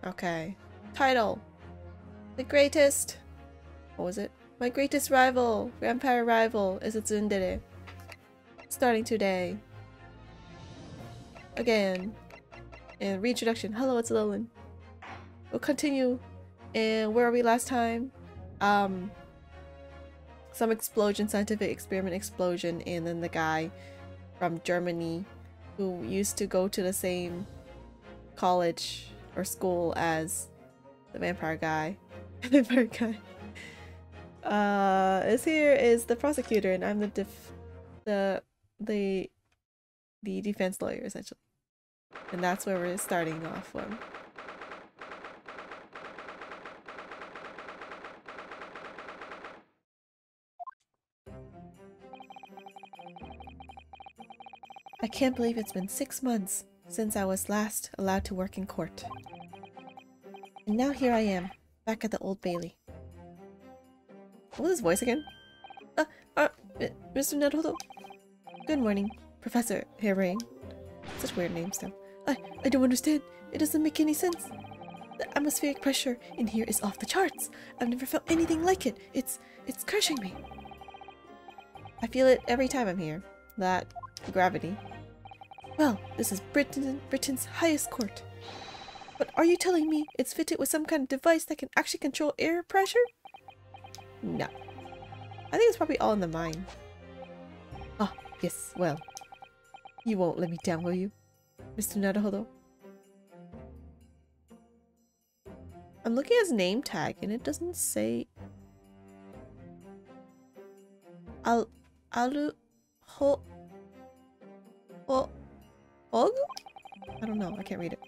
Okay. Title. The greatest... What was it? My greatest rival, vampire rival, is a tsundere. Starting today. Again. And reintroduction. Hello, it's Lillin. We'll continue. And where are we last time? Some explosion, scientific experiment explosion, and then the guy from Germany who used to go to the same college or school as the vampire guy. Vampire guy. Is here is the prosecutor, and I'm the defense lawyer essentially, and that's where we're starting off from. I can't believe it's been 6 months since I was last allowed to work in court, and now here I am back at the Old Bailey. What was his voice again? Mr. Naruto. Good morning, Professor Berri. Such weird names though. I don't understand. It doesn't make any sense. The atmospheric pressure in here is off the charts. I've never felt anything like it. It's crushing me. I feel it every time I'm here. That gravity. Well, this is Britain's highest court. But are you telling me it's fitted with some kind of device that can actually control air pressure? No. I think it's probably all in the mind. Ah, yes, well. You won't let me down, will you, Mr. Naruto? I'm looking at his name tag and it doesn't say... I don't know, I can't read it.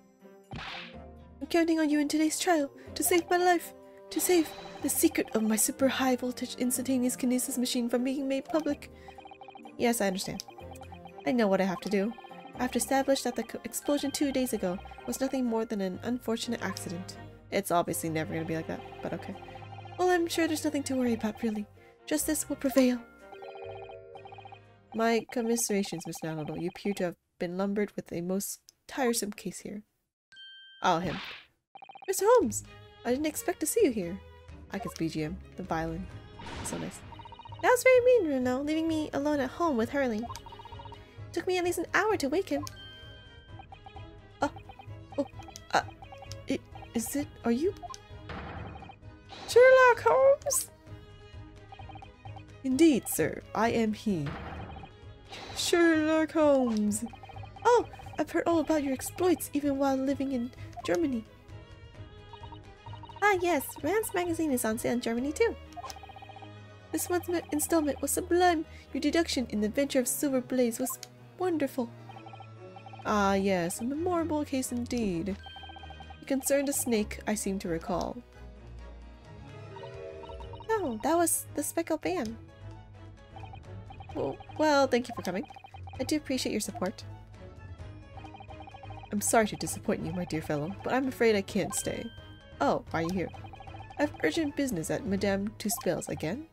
I'm counting on you in today's trial to save my life, to save the secret of my super high voltage instantaneous kinesis machine from being made public. Yes, I understand. I know what I have to do. I have to establish that the explosion 2 days ago was nothing more than an unfortunate accident. It's obviously never going to be like that, but okay. Well, I'm sure there's nothing to worry about, really. Justice will prevail. My commiserations, Miss Naruto. You appear to have been lumbered with a most tiresome case here. Oh, him. Mr. Holmes! I didn't expect to see you here. I can BGM. The violin. So nice. That was very mean, Bruno, leaving me alone at home with Hurley. Took me at least an hour to wake him. Is it? Are you Sherlock Holmes? Indeed, sir. I am he. Sherlock Holmes. Oh, I've heard all about your exploits even while living in Germany. Ah yes, Rand's magazine is on sale in Germany too. This month's installment was sublime. Your deduction in the Adventure of Silver Blaze was wonderful. Ah yes, a memorable case indeed. It concerned a snake, I seem to recall. Oh, that was the Speckled Band. Well, thank you for coming. I do appreciate your support. I'm sorry to disappoint you, my dear fellow, but I'm afraid I can't stay. Oh, why are you here? I have urgent business at Madame Tuspel's again?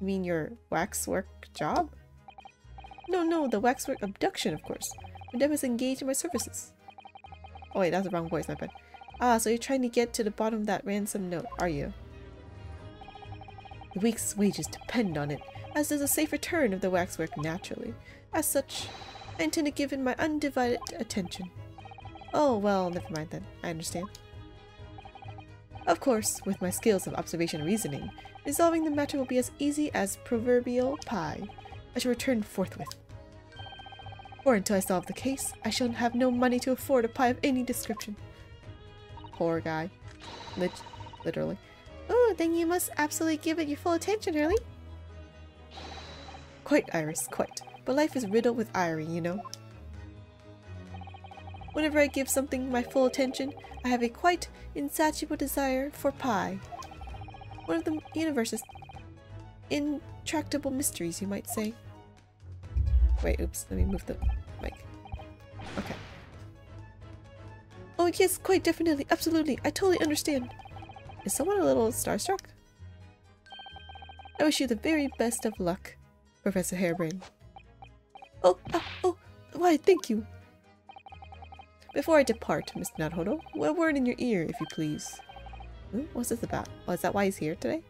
You mean your waxwork job? No, the waxwork abduction, of course. Madame is engaged in my services. Oh wait, that's the wrong voice, my bad. Ah, so you're trying to get to the bottom of that ransom note, are you? The week's wages depend on it, as does a safe return of the waxwork naturally. As such, I intend to give it my undivided attention. Oh, well, never mind then. I understand. Of course, with my skills of observation and reasoning, resolving the matter will be as easy as proverbial pie. I shall return forthwith. Or until I solve the case, I shall have no money to afford a pie of any description. Poor guy. Literally. Oh, then you must absolutely give it your full attention, Hurley. Quite, Iris, quite. But life is riddled with irony, you know. Whenever I give something my full attention, I have a quite insatiable desire for pie. One of the universe's intractable mysteries, you might say. Wait, oops, let me move the mic. Okay. Oh yes, quite definitely, absolutely, I totally understand. Is someone a little starstruck? I wish you the very best of luck, Professor Harebrain. Oh, why, thank you. Before I depart, Mr. Naruhodo, a word in your ear, if you please. What's this about? Oh, is that why he's here today?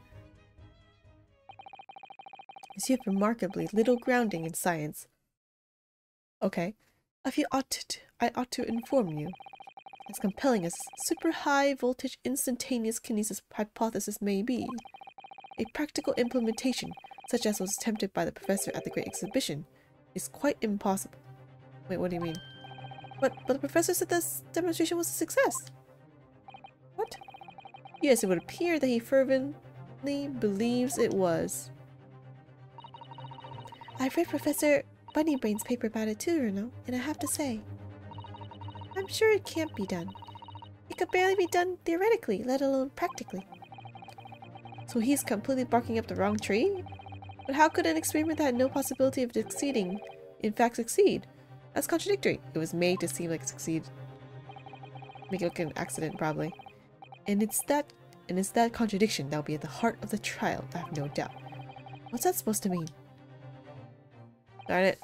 As you have remarkably little grounding in science. Okay. I ought to inform you. As compelling as super high voltage instantaneous kinesis hypothesis may be, a practical implementation, such as was attempted by the professor at the Great Exhibition, is quite impossible. Wait, what do you mean? But the professor said this demonstration was a success. What? Yes, it would appear that he fervently believes it was. I've read Professor Bunnybrain's paper about it too, Runo, and I have to say, I'm sure it can't be done. It could barely be done theoretically, let alone practically. So he's completely barking up the wrong tree? But how could an experiment that had no possibility of succeeding, in fact succeed? That's contradictory. It was made to seem like it succeeded. Make it look like an accident, probably. And it's that contradiction that will be at the heart of the trial, I have no doubt. What's that supposed to mean? Darn it.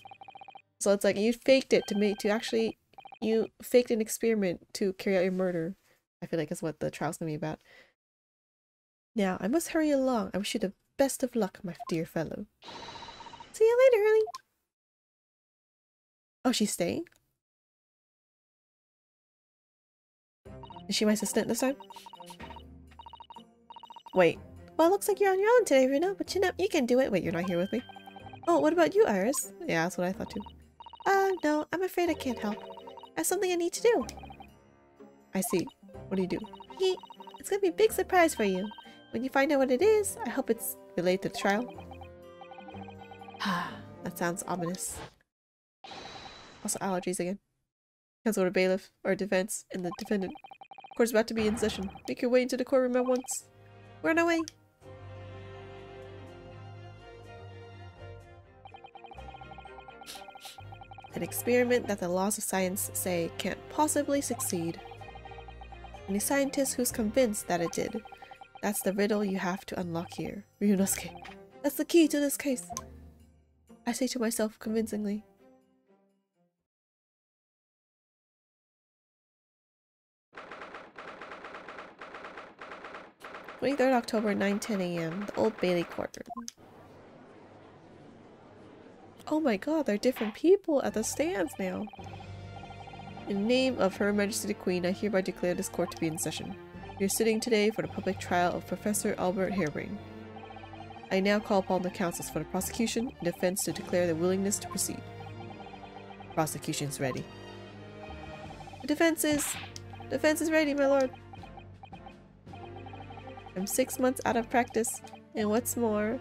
So it's like you faked it you faked an experiment to carry out your murder. I feel like that's what the trial's gonna be about. Now, I must hurry along. I wish you the best of luck, my dear fellow. See you later, Hurley. Oh, she's staying? Is she my assistant this time? Wait. Well, it looks like you're on your own today, Runo, but you can do it. Wait, you're not here with me? Oh, what about you, Iris? Yeah, that's what I thought too. No, I'm afraid I can't help. I have something I need to do. I see. What do you do? It's gonna be a big surprise for you. When you find out what it is, I hope it's related to the trial. That sounds ominous. Also allergies again. Cancel the bailiff, or defense, and the defendant. Court's about to be in session. Make your way into the courtroom at once. Run away! An experiment that the laws of science say can't possibly succeed. And a scientist who's convinced that it did. That's the riddle you have to unlock here. Ryunosuke. That's the key to this case. I say to myself convincingly. October, 9:10 a.m. The Old Bailey courtroom. Oh my god, there are different people at the stands now. In the name of Her Majesty the Queen, I hereby declare this court to be in session. We are sitting today for the public trial of Professor Albert Harebrain. I now call upon the counsels for the prosecution and defense to declare their willingness to proceed. Prosecution's ready. The defense is ready, my lord. I'm 6 months out of practice, and what's more,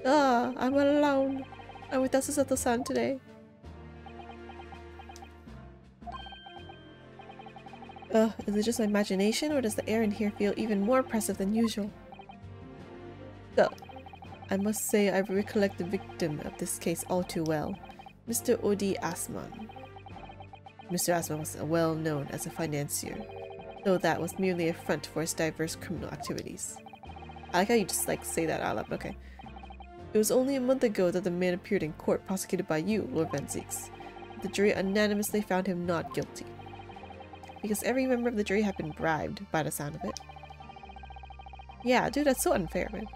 I'm alone. I'm with Asusato-san today. Is it just my imagination, or does the air in here feel even more oppressive than usual? So, I must say I recollect the victim of this case all too well, Mr. Odi Asman. Mr. Asman was well known as a financier, though that was merely a front for his diverse criminal activities. I like how you just say that out loud, okay. It was only a month ago that the man appeared in court prosecuted by you, Lord Van Zieks. The jury unanimously found him not guilty. Because every member of the jury had been bribed, by the sound of it. Yeah, dude, that's so unfair, man.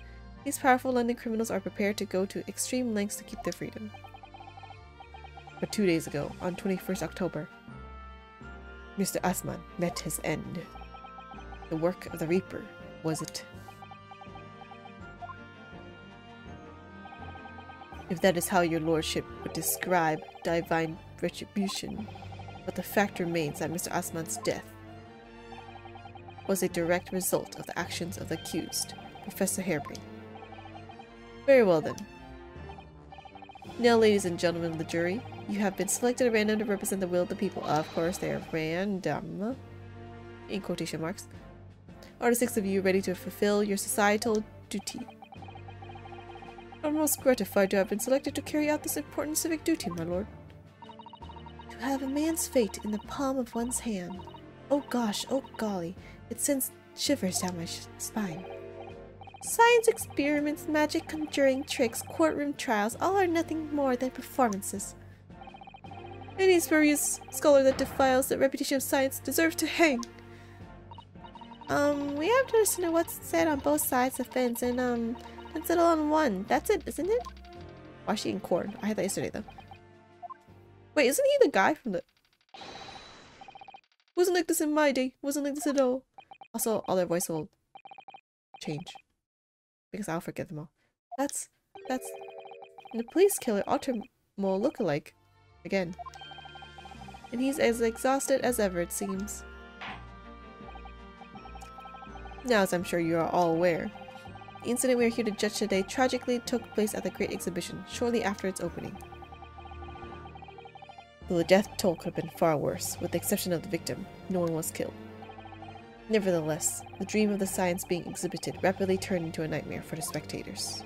These powerful London criminals are prepared to go to extreme lengths to keep their freedom. But 2 days ago, on 21st October, Mr. Asman met his end. The work of the Reaper, was it? If that is how your lordship would describe divine retribution, but the fact remains that Mr. Asman's death was a direct result of the actions of the accused, Professor Harebrain. Very well then. Now, ladies and gentlemen of the jury, you have been selected at random to represent the will of the people. Of course, they are random, in quotation marks. Are the 6 of you ready to fulfill your societal duty? I'm most gratified to have been selected to carry out this important civic duty, my lord. To have a man's fate in the palm of one's hand. Oh gosh, oh golly, it sends shivers down my spine. Science experiments, magic, conjuring tricks, courtroom trials, all are nothing more than performances. Any spurious scholar that defiles the reputation of science deserves to hang. We have to listen to what's said on both sides of the fence and, then settle on one. That's it, isn't it? Why is she eating corn? I had that yesterday, though. Wait, isn't he the guy from the... Wasn't like this in my day. Wasn't like this at all. Also, all their voice will change. Because I'll forget them all. That's... the police killer Ottermo lookalike. Again. And he's as exhausted as ever, it seems. Now, as I'm sure you are all aware, the incident we are here to judge today tragically took place at the Great Exhibition, shortly after its opening. Though the death toll could have been far worse, with the exception of the victim, no one was killed. Nevertheless, the dream of the science being exhibited rapidly turned into a nightmare for the spectators.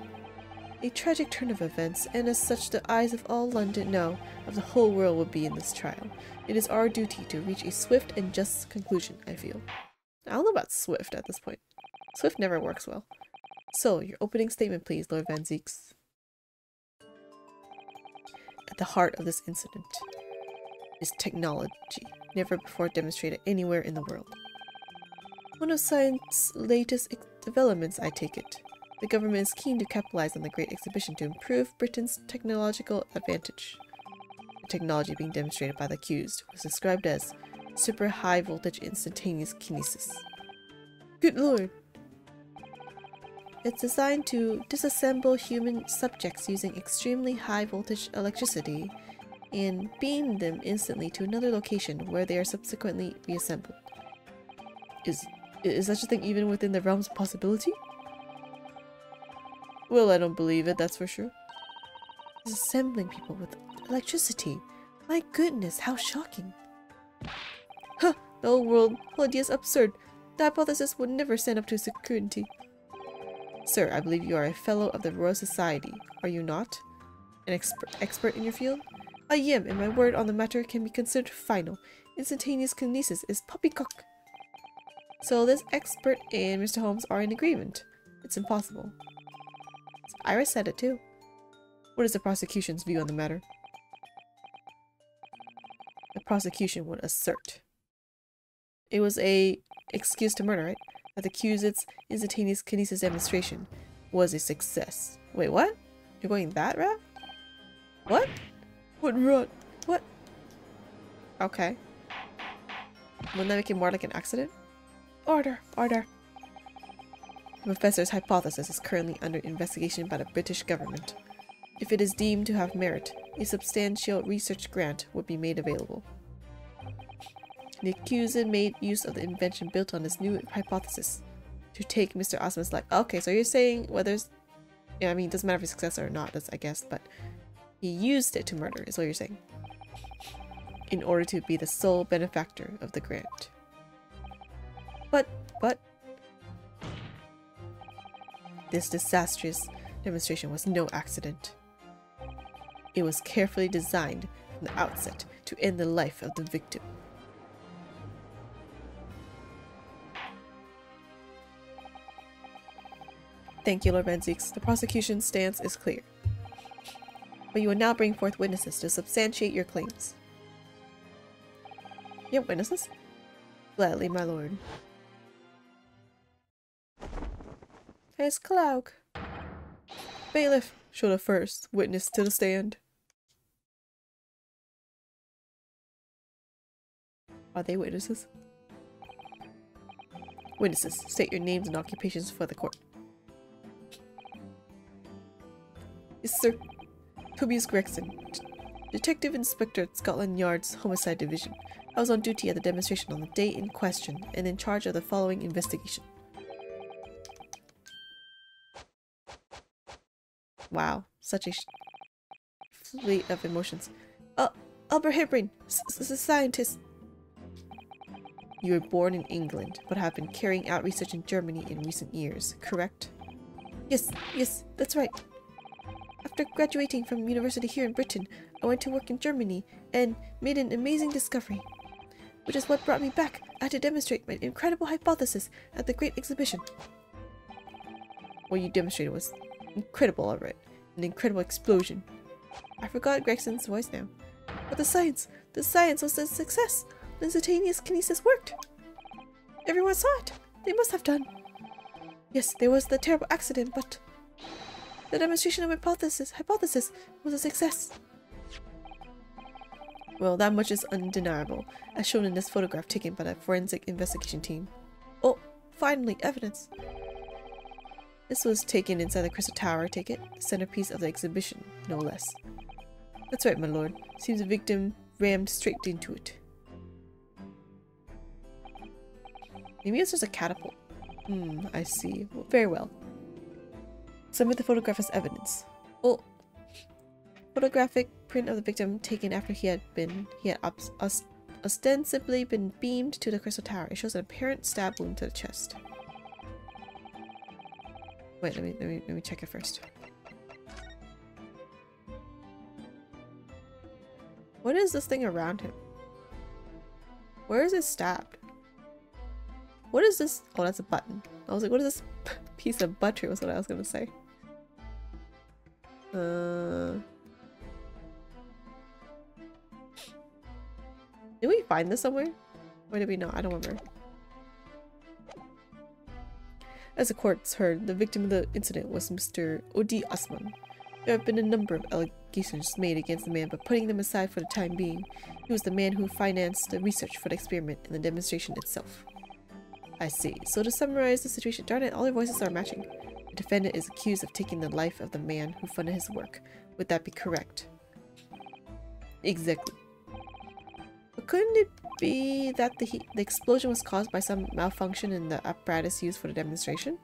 A tragic turn of events, and as such the eyes of all London, no, of the whole world would be in this trial. It is our duty to reach a swift and just conclusion, I feel. I don't know about swift at this point. Swift never works well. So, your opening statement please, Lord Van Zieks. At the heart of this incident is technology, never before demonstrated anywhere in the world. One of science's latest developments, I take it. The government is keen to capitalize on the Great Exhibition to improve Britain's technological advantage. The technology being demonstrated by the accused was described as super high voltage instantaneous kinesis. Good lord! It's designed to disassemble human subjects using extremely high voltage electricity and beam them instantly to another location where they are subsequently reassembled. Is such a thing even within the realms of possibility? Well, I don't believe it, that's for sure. Disassembling people with electricity. My goodness, how shocking. Huh, the whole idea is absurd. The hypothesis would never stand up to scrutiny. Sir, I believe you are a fellow of the Royal Society, are you not? An expert in your field? I am, and my word on the matter can be considered final. Instantaneous kinesis is poppycock. So this expert and Mr. Holmes are in agreement. It's impossible. Iris said it too. What is the prosecution's view on the matter? The prosecution would assert. It was a excuse to murder, right? That the accused's instantaneous kinesis demonstration was a success. Wait, what? You're going that route? What? What route? What? Okay. Wouldn't that make it more like an accident? Order, order. The professor's hypothesis is currently under investigation by the British government. If it is deemed to have merit, a substantial research grant would be made available. The accused made use of the invention built on this new hypothesis to take Mr. Osmond's life. Okay, so you're saying whether it's... Yeah, I mean, it doesn't matter if it's success or not, I guess, but he used it to murder, is what you're saying. In order to be the sole benefactor of the grant. But... This disastrous demonstration was no accident. It was carefully designed from the outset to end the life of the victim. Thank you, Lord Van Zieks. The prosecution's stance is clear. But you will now bring forth witnesses to substantiate your claims. You have witnesses? Gladly, my lord. Here's Cloak. Bailiff, show the first witness to the stand. Are they witnesses? Witnesses, state your names and occupations for the court. Yes, sir. Tobias Gregson, Detective Inspector at Scotland Yard's Homicide Division. I was on duty at the demonstration on the day in question and in charge of the following investigation. Wow, such a fleet of emotions. Albert Hibrin, scientist. You were born in England, but have been carrying out research in Germany in recent years, correct? Yes, that's right. After graduating from university here in Britain, I went to work in Germany and made an amazing discovery, which is what brought me back. I had to demonstrate my incredible hypothesis at the Great Exhibition. What you demonstrated was incredible, alright. An incredible explosion. I forgot Gregson's voice now. But the The science was a success. The instantaneous kinesis worked. Everyone saw it. They must have done. Yes, there was the terrible accident, but the demonstration of hypothesis was a success. Well, that much is undeniable, as shown in this photograph taken by the forensic investigation team. Oh, finally, evidence. This was taken inside the Crystal Tower, take it? The centerpiece of the exhibition, no less. That's right, my lord. Seems the victim rammed straight into it. Maybe it's just a catapult. I see. Well, very well. Submit the photograph as evidence. Oh, photographic print of the victim taken after he had ostensibly been beamed to the Crystal Tower. It shows an apparent stab wound to the chest. Wait, let me check it first. What is this thing around him? Where is it stabbed? What is this? Oh, that's a button. I was like, what is this piece of butter was what I was gonna say. Did we find this somewhere? Or did we not? I don't remember. As the courts heard, the victim of the incident was Mr. Odi Osman. There have been a number of allegations made against the man, but putting them aside for the time being, he was the man who financed the research for the experiment and the demonstration itself. I see. So to summarize the situation, darn it, all their voices are matching. The defendant is accused of taking the life of the man who funded his work. Would that be correct? Exactly. But couldn't it be that the explosion was caused by some malfunction in the apparatus used for the demonstration?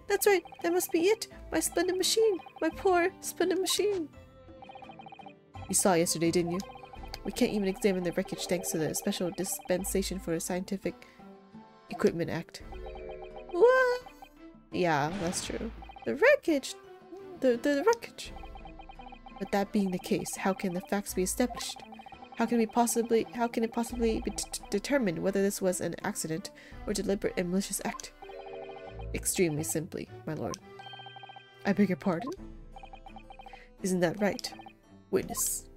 That's right, that must be it! My splendid machine! My poor, splendid machine! You saw yesterday, didn't you? We can't even examine the wreckage thanks to the special dispensation for the Scientific Equipment Act. What? Yeah, that's true. The wreckage! The wreckage! But that being the case, how can the facts be established? How can it possibly be determined whether this was an accident or deliberate and malicious act? Extremely simply, my lord. I beg your pardon? Isn't that right? Witness.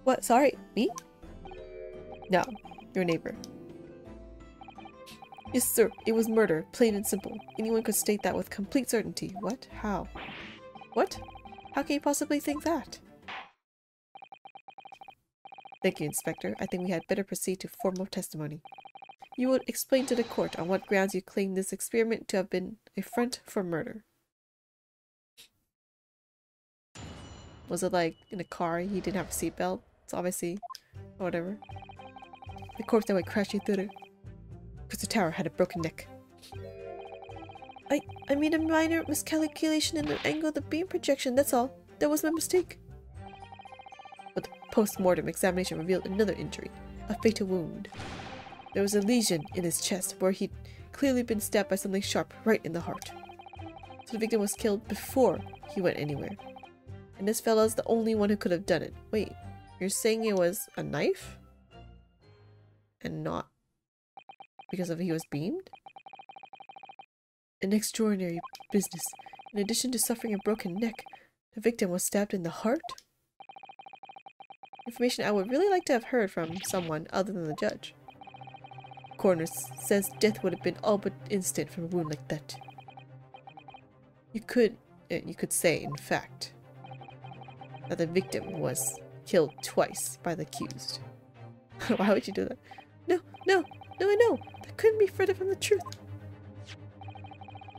What? Sorry, me? No, your neighbor. Yes, sir. It was murder, plain and simple. Anyone could state that with complete certainty. What? How? What? How can you possibly think that? Thank you, Inspector. I think we had better proceed to formal testimony. You would explain to the court on what grounds you claim this experiment to have been a front for murder. Was it like in a car, he didn't have a seatbelt? It's obviously, or whatever. The corpse that went crashing through the Crystal Tower had a broken neck. I made a minor miscalculation in the angle of the beam projection, that's all. That was my mistake. But the post-mortem examination revealed another injury, a fatal wound. There was a lesion in his chest where he'd clearly been stabbed by something sharp right in the heart. So the victim was killed before he went anywhere. And this fella's the only one who could have done it. Wait, you're saying it was a knife? And not because of he was beamed? An extraordinary business. In addition to suffering a broken neck, the victim was stabbed in the heart? Information I would really like to have heard from someone other than the judge. The coroner says death would have been all but instant from a wound like that. You could say, in fact, that the victim was killed twice by the accused. Why would you do that? No, I know. That couldn't be further from the truth.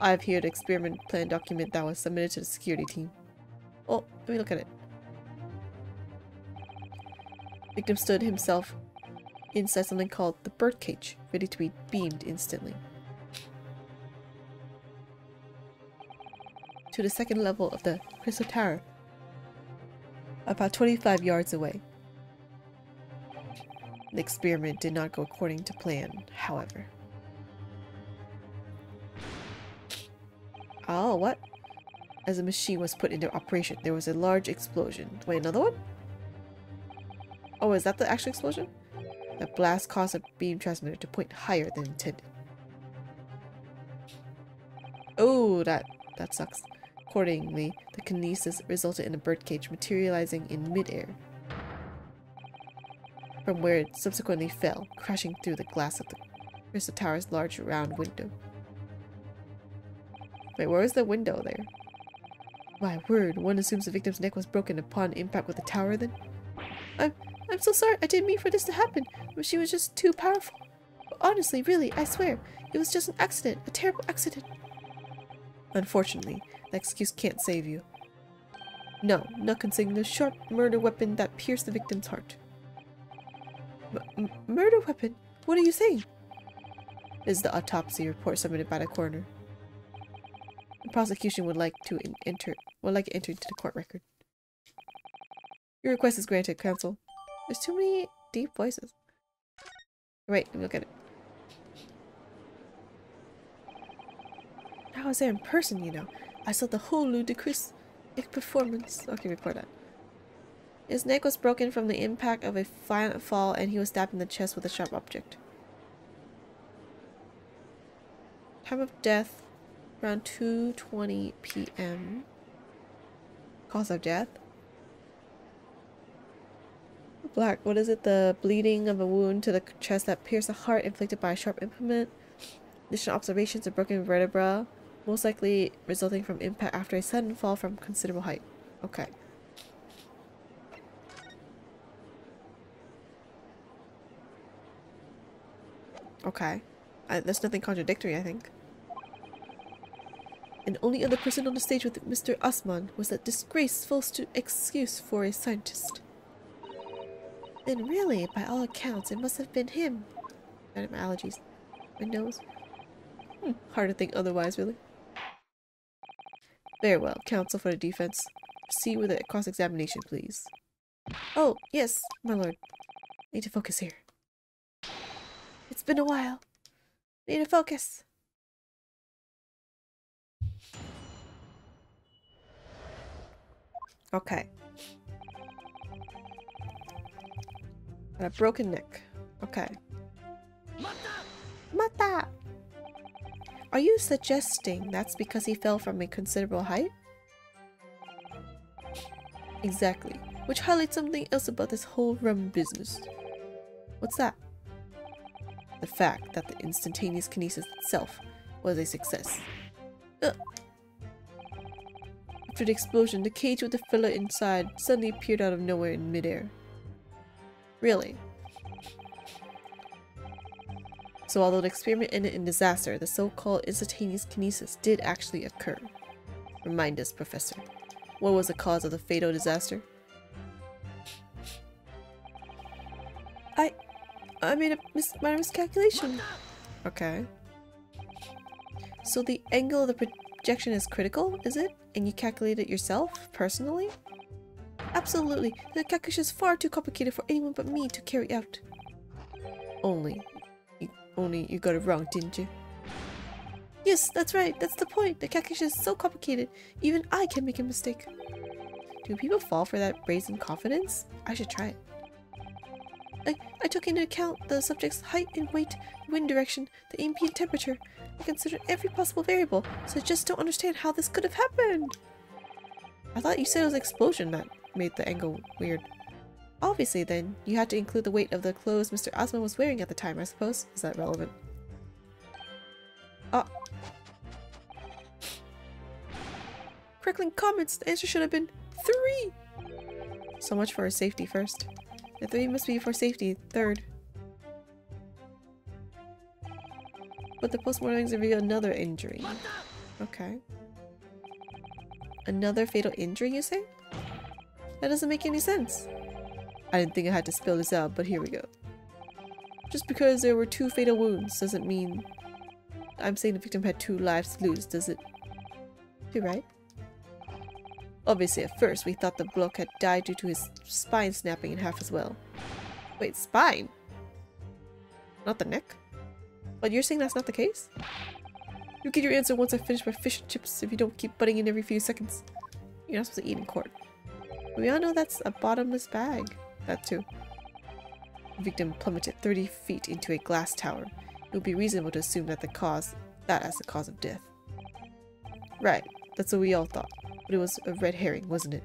I have here the experiment plan document that was submitted to the security team. Oh, let me look at it. The victim stood himself inside something called the birdcage, ready to be beamed instantly. To the second level of the Crystal Tower, about 25 yards away. The experiment did not go according to plan, however. Oh, what? As the machine was put into operation, there was a large explosion. Wait, another one? Oh, is that the actual explosion? The blast caused a beam transmitter to point higher than intended. Oh, that sucks. Accordingly, the kinesis resulted in a birdcage materializing in midair, from where it subsequently fell, crashing through the glass of the Crystal Tower's large round window. Wait, where was the window there? My word, one assumes the victim's neck was broken upon impact with the tower then? I'm so sorry, I didn't mean for this to happen, but she was just too powerful. But honestly, really, I swear, it was just an accident, a terrible accident. Unfortunately, that excuse can't save you. No, not considering the sharp murder weapon that pierced the victim's heart. Murder weapon? What are you saying? This is the autopsy report submitted by the coroner. The prosecution would like to enter it into the court record. Your request is granted, counsel. There's too many deep voices. Wait, let me look at it. I was there in person, you know. I saw the whole ludicrous performance. Okay, record that. His neck was broken from the impact of a violent fall, and he was stabbed in the chest with a sharp object. Time of death, around 2:20 p.m. Cause of death? Black, what is it? The bleeding of a wound to the chest that pierced the heart inflicted by a sharp implement. Additional observations of broken vertebra, most likely resulting from impact after a sudden fall from considerable height. Okay. Okay. There's nothing contradictory, I think. And only other person on the stage with Mr. Usman was that disgraceful excuse for a scientist. Then really, by all accounts, it must have been him. I have my allergies. My nose. Hard to think otherwise, really. Very well. Counsel for the defense. Proceed with the cross-examination, please. Oh, yes, my lord. Need to focus here. It's been a while. Need to focus. Okay. Got a broken neck. Okay. Mata! Are you suggesting that's because he fell from a considerable height? Exactly. Which highlights something else about this whole rum business. What's that? The fact that the instantaneous kinesis itself was a success. After the explosion, the cage with the fella inside suddenly appeared out of nowhere in midair. Really? So although the experiment ended in disaster, the so-called instantaneous kinesis did actually occur. Remind us, Professor. What was the cause of the fatal disaster? I made a minor miscalculation. Okay. So the angle of the projection is critical, is it? And you calculated it yourself, personally? Absolutely. The calculation is far too complicated for anyone but me to carry out. Only you got it wrong, didn't you? Yes, that's right. That's the point. The calculation is so complicated, even I can make a mistake. Do people fall for that brazen confidence? I should try it. I took into account the subject's height and weight, wind direction, the ambient temperature. I considered every possible variable, so I just don't understand how this could have happened. I thought you said it was an explosion that made the angle weird. Obviously then, you had to include the weight of the clothes Mr. Osman was wearing at the time, I suppose. Is that relevant? Crackling comments! The answer should have been 3! So much for safety first. The 3 must be for safety third. But the postmortems reveal another injury. Okay. Another fatal injury, you say? That doesn't make any sense. I didn't think I had to spill this out, but here we go. Just because there were 2 fatal wounds doesn't mean I'm saying the victim had 2 lives to lose, does it? You're right. Obviously, at first, we thought the bloke had died due to his spine snapping in half as well. Wait, spine? Not the neck? But you're saying that's not the case? You'll get your answer once I finish my fish and chips if you don't keep butting in every few seconds. You're not supposed to eat in court. We all know that's a bottomless bag. That too. The victim plummeted 30 feet into a glass tower. It would be reasonable to assume that as the cause of death. Right, that's what we all thought. But it was a red herring, wasn't it?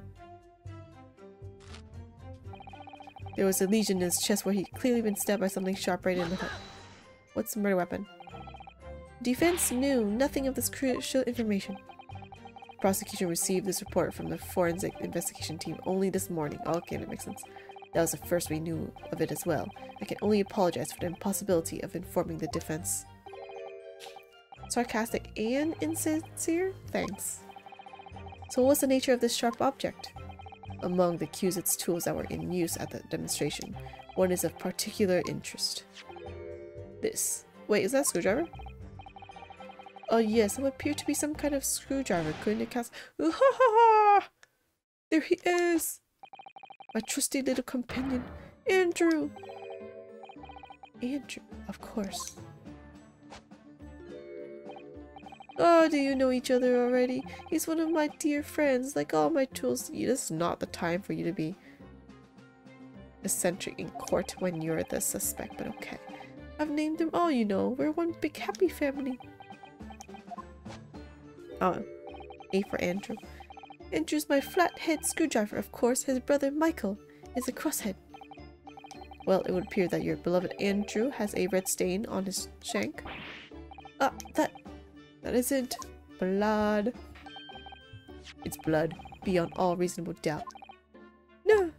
There was a lesion in his chest where he'd clearly been stabbed by something sharp right in the heart. What's the murder weapon? Defense knew nothing of this crucial information. Prosecution received this report from the forensic investigation team only this morning. Okay, that makes sense. That was the first we knew of it as well. I can only apologize for the impossibility of informing the defense. Sarcastic and insincere? Thanks. So what's the nature of this sharp object? Among the accused's tools that were in use at the demonstration, one is of particular interest. This. Wait, is that a screwdriver? Oh yes, it would appear to be some kind of screwdriver. Couldn't it cast— Ooh, ha, ha, ha! There he is! My trusty little companion, Andrew! Andrew, of course. Oh, do you know each other already? He's one of my dear friends, like all my tools. This is not the time for you to be eccentric in court when you're the suspect, but okay. I've named them all, you know. We're one big happy family. Oh, A for Andrew. Andrew's my flathead screwdriver, of course. His brother Michael is a crosshead. Well, it would appear that your beloved Andrew has a red stain on his shank. Ah, that isn't blood. It's blood, beyond all reasonable doubt. No.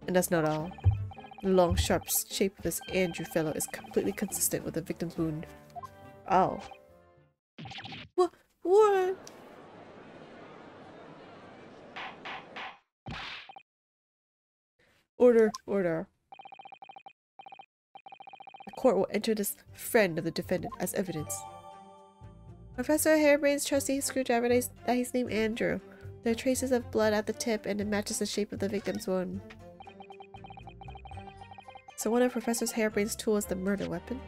And that's not all. The long, sharp shape of this Andrew fellow is completely consistent with the victim's wound. Oh. What? Order, order. The court will enter this friend of the defendant as evidence. Professor Harebrain's trusty screwdriver that he's named Andrew. There are traces of blood at the tip and it matches the shape of the victim's wound. So one of Professor Harebrain's tools is the murder weapon.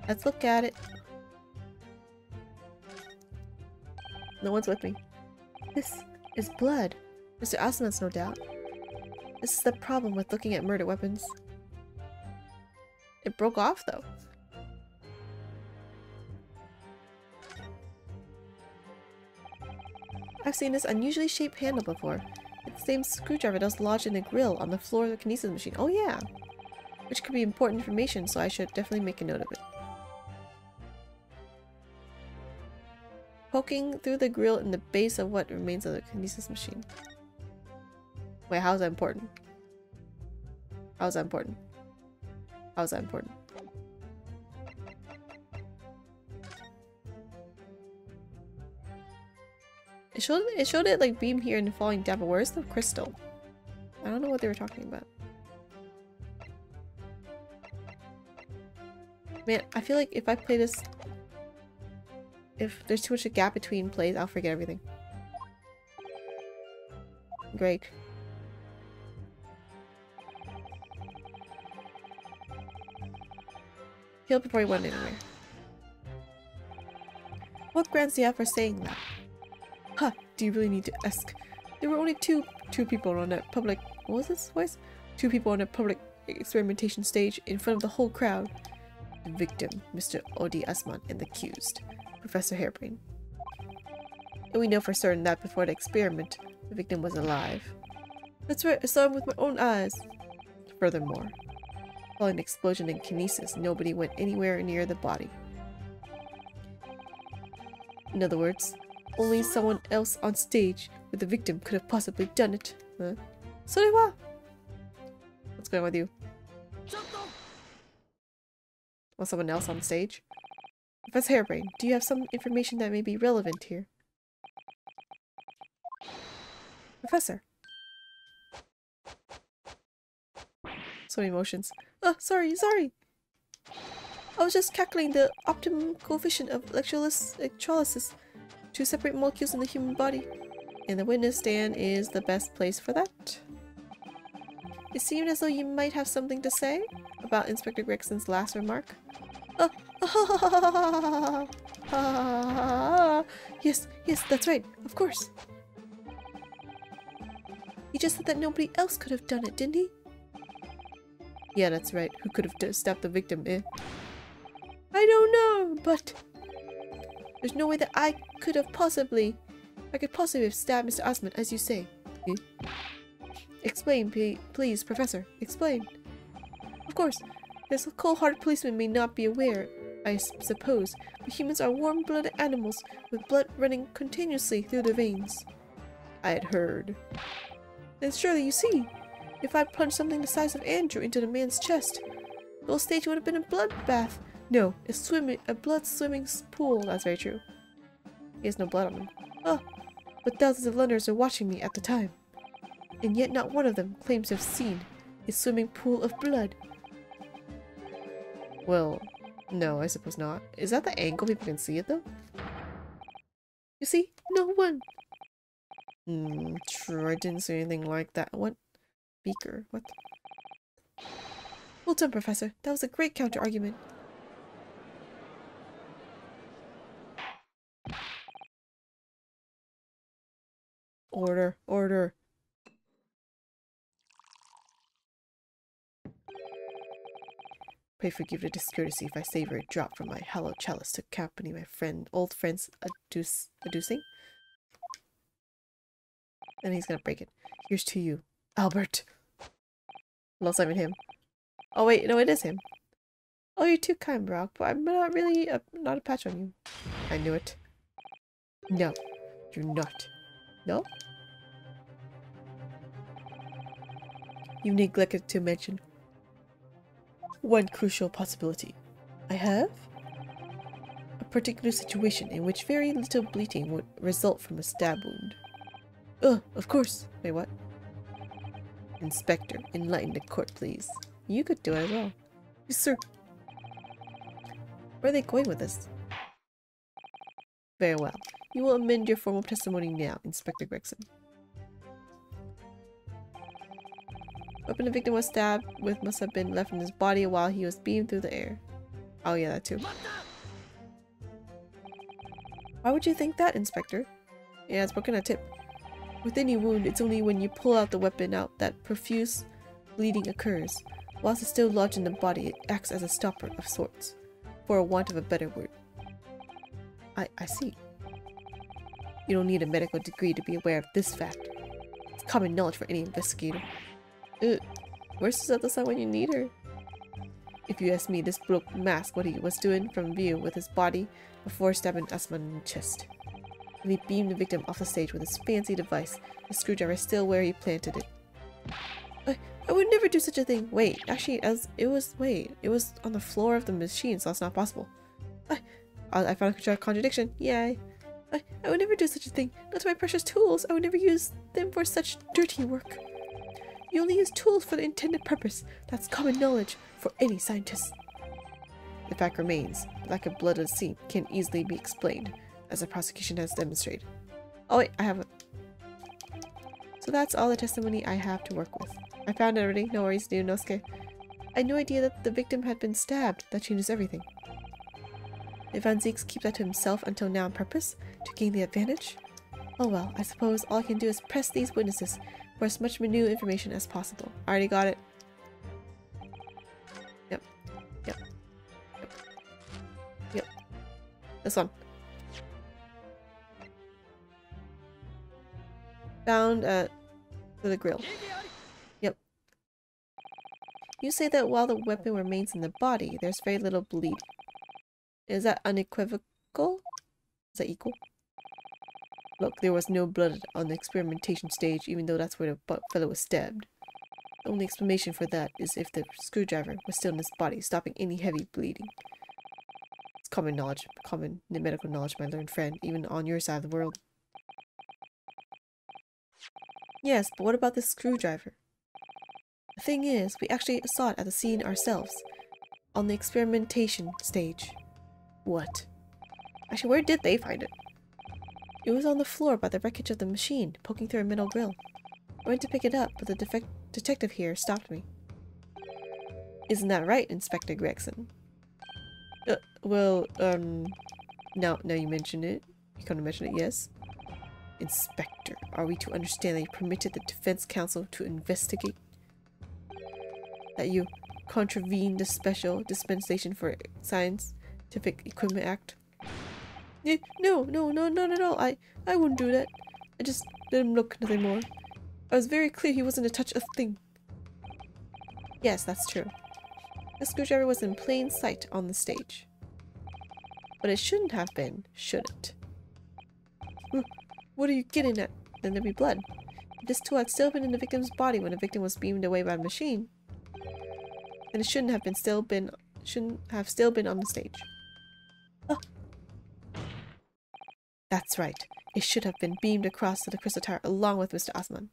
Let's look at it. No one's with me. This is blood. Mr. Osman's no doubt. This is the problem with looking at murder weapons. It broke off though. I've seen this unusually shaped handle before. It's the same screwdriver that was lodged in the grill on the floor of the kinesis machine. Oh yeah! Which could be important information, so I should definitely make a note of it. Poking through the grill in the base of what remains of the kinesis machine. Wait, how is that important? How is that important? How is that important? It showed it like beam here and falling down, but where's the crystal? I don't know what they were talking about. Man, I feel like if I play this, if there's too much a gap between plays, I'll forget everything. Great. Heal before he went anywhere. What grounds do you have for saying that? Huh, do you really need to ask? There were only two people on a public— what was this voice? 2 people on a public experimentation stage in front of the whole crowd. The victim, Mr. Odi Asman, and the accused, Professor Harebrain. And we know for certain that before the experiment, the victim was alive. That's right, I saw him with my own eyes. Furthermore, following the explosion in kinesis, nobody went anywhere near the body. In other words, only someone else on stage with the victim could have possibly done it. Huh? Sorewa! What's going on with you? Want someone else on stage? Professor Harebrain, do you have some information that may be relevant here? Professor! So many emotions. Oh, sorry! I was just calculating the optimum coefficient of electrolysis to separate molecules in the human body. And the witness stand is the best place for that. It seemed as though you might have something to say about Inspector Gregson's last remark. Yes, that's right, of course. He just said that nobody else could have done it, didn't he? Yeah, that's right. Who could have stabbed the victim, eh? I don't know, but there's no way that I could have possibly. I could possibly have stabbed Mr. Osmond, as you say. Explain, please, Professor. Explain. Of course, this cold-hearted policeman may not be aware, I suppose, but humans are warm-blooded animals with blood running continuously through their veins. I had heard. Then surely you see, if I plunged something the size of Andrew into the man's chest, the whole stage would have been a bloodbath. No, a blood-swimming pool. That's very true. He has no blood on him. Oh, but thousands of Londoners are watching me at the time. And yet not one of them claims to have seen a swimming pool of blood. Well, no, I suppose not. Is that the angle people can see it, though? You see? No one! True, I didn't see anything like that. What? Beaker? What? Well done, Professor. That was a great counter-argument. Order, order. Pray forgive the discourtesy if I savor a drop from my hallowed chalice to accompany my old friend's adducing. And he's gonna break it. Here's to you, Albert. Well, it's not even him. Oh wait, no, it is him. Oh, you're too kind, Brock, but I'm not really not a patch on you. I knew it. No, you're not. No? You neglected to mention one crucial possibility. I have a particular situation in which very little bleeding would result from a stab wound. Of course. Wait, what? Inspector, enlighten the court, please. You could do it as well. Yes, sir. Where are they going with this? Very well. You will amend your formal testimony now, Inspector Gregson. Weapon the victim was stabbed with must have been left in his body while he was beamed through the air. Oh yeah, that too. Why would you think that, Inspector? Yeah, it's broken a tip. With any wound, it's only when you pull out the weapon out that profuse bleeding occurs. Whilst it's still lodged in the body, it acts as a stopper of sorts, for a want of a better word. I see. You don't need a medical degree to be aware of this fact. It's common knowledge for any investigator. Where's Susato-san when you need her? If you ask me, this broke masked what he was doing from view with his body before stabbing Asman in the chest. When he beamed the victim off the stage with his fancy device, the screwdriver is still where he planted it. I would never do such a thing. Wait, actually, it was on the floor of the machine, so that's not possible. I found a contradiction. Yay. I would never do such a thing. Not my precious tools. I would never use them for such dirty work. You only use tools for the intended purpose. That's common knowledge for any scientist. The fact remains, lack of blood at the scene can easily be explained, as the prosecution has demonstrated. Oh wait, I have it. So that's all the testimony I have to work with. I found it already. No worries, Ryunosuke. I had no idea that the victim had been stabbed. That changes everything. Did Van Zieks keep that to himself until now on purpose, to gain the advantage? Oh well, I suppose all I can do is press these witnesses for as much new information as possible. I already got it. Yep. This one. Found at the grill. Yep. You say that while the weapon remains in the body, there's very little bleed. Is that unequivocal? Is that equal? Look, there was no blood on the experimentation stage, even though that's where the fellow was stabbed. The only explanation for that is if the screwdriver was still in his body, stopping any heavy bleeding. It's common knowledge, common medical knowledge, my learned friend, even on your side of the world. Yes, but what about this screwdriver? The thing is, we actually saw it at the scene ourselves, on the experimentation stage. What? Actually, where did they find it? It was on the floor by the wreckage of the machine, poking through a metal grill. I went to pick it up, but the detective here stopped me. Isn't that right, Inspector Gregson? Now you mention it. You come to mention it, yes? Inspector, are we to understand that you permitted the defense counsel to investigate? That you contravened the Special Dispensation for Scientific Equipment Act? No, not at all. I wouldn't do that. I just didn't look, nothing more. I was very clear he wasn't to touch a thing. Yes, that's true. The screwdriver was in plain sight on the stage. But it shouldn't have been, should it? What are you getting at? Then there'd be blood. If this tool had still been in the victim's body when the victim was beamed away by the machine, then it shouldn't have still been on the stage. Oh. That's right. It should have been beamed across to the crystal tower along with Mr. Osman.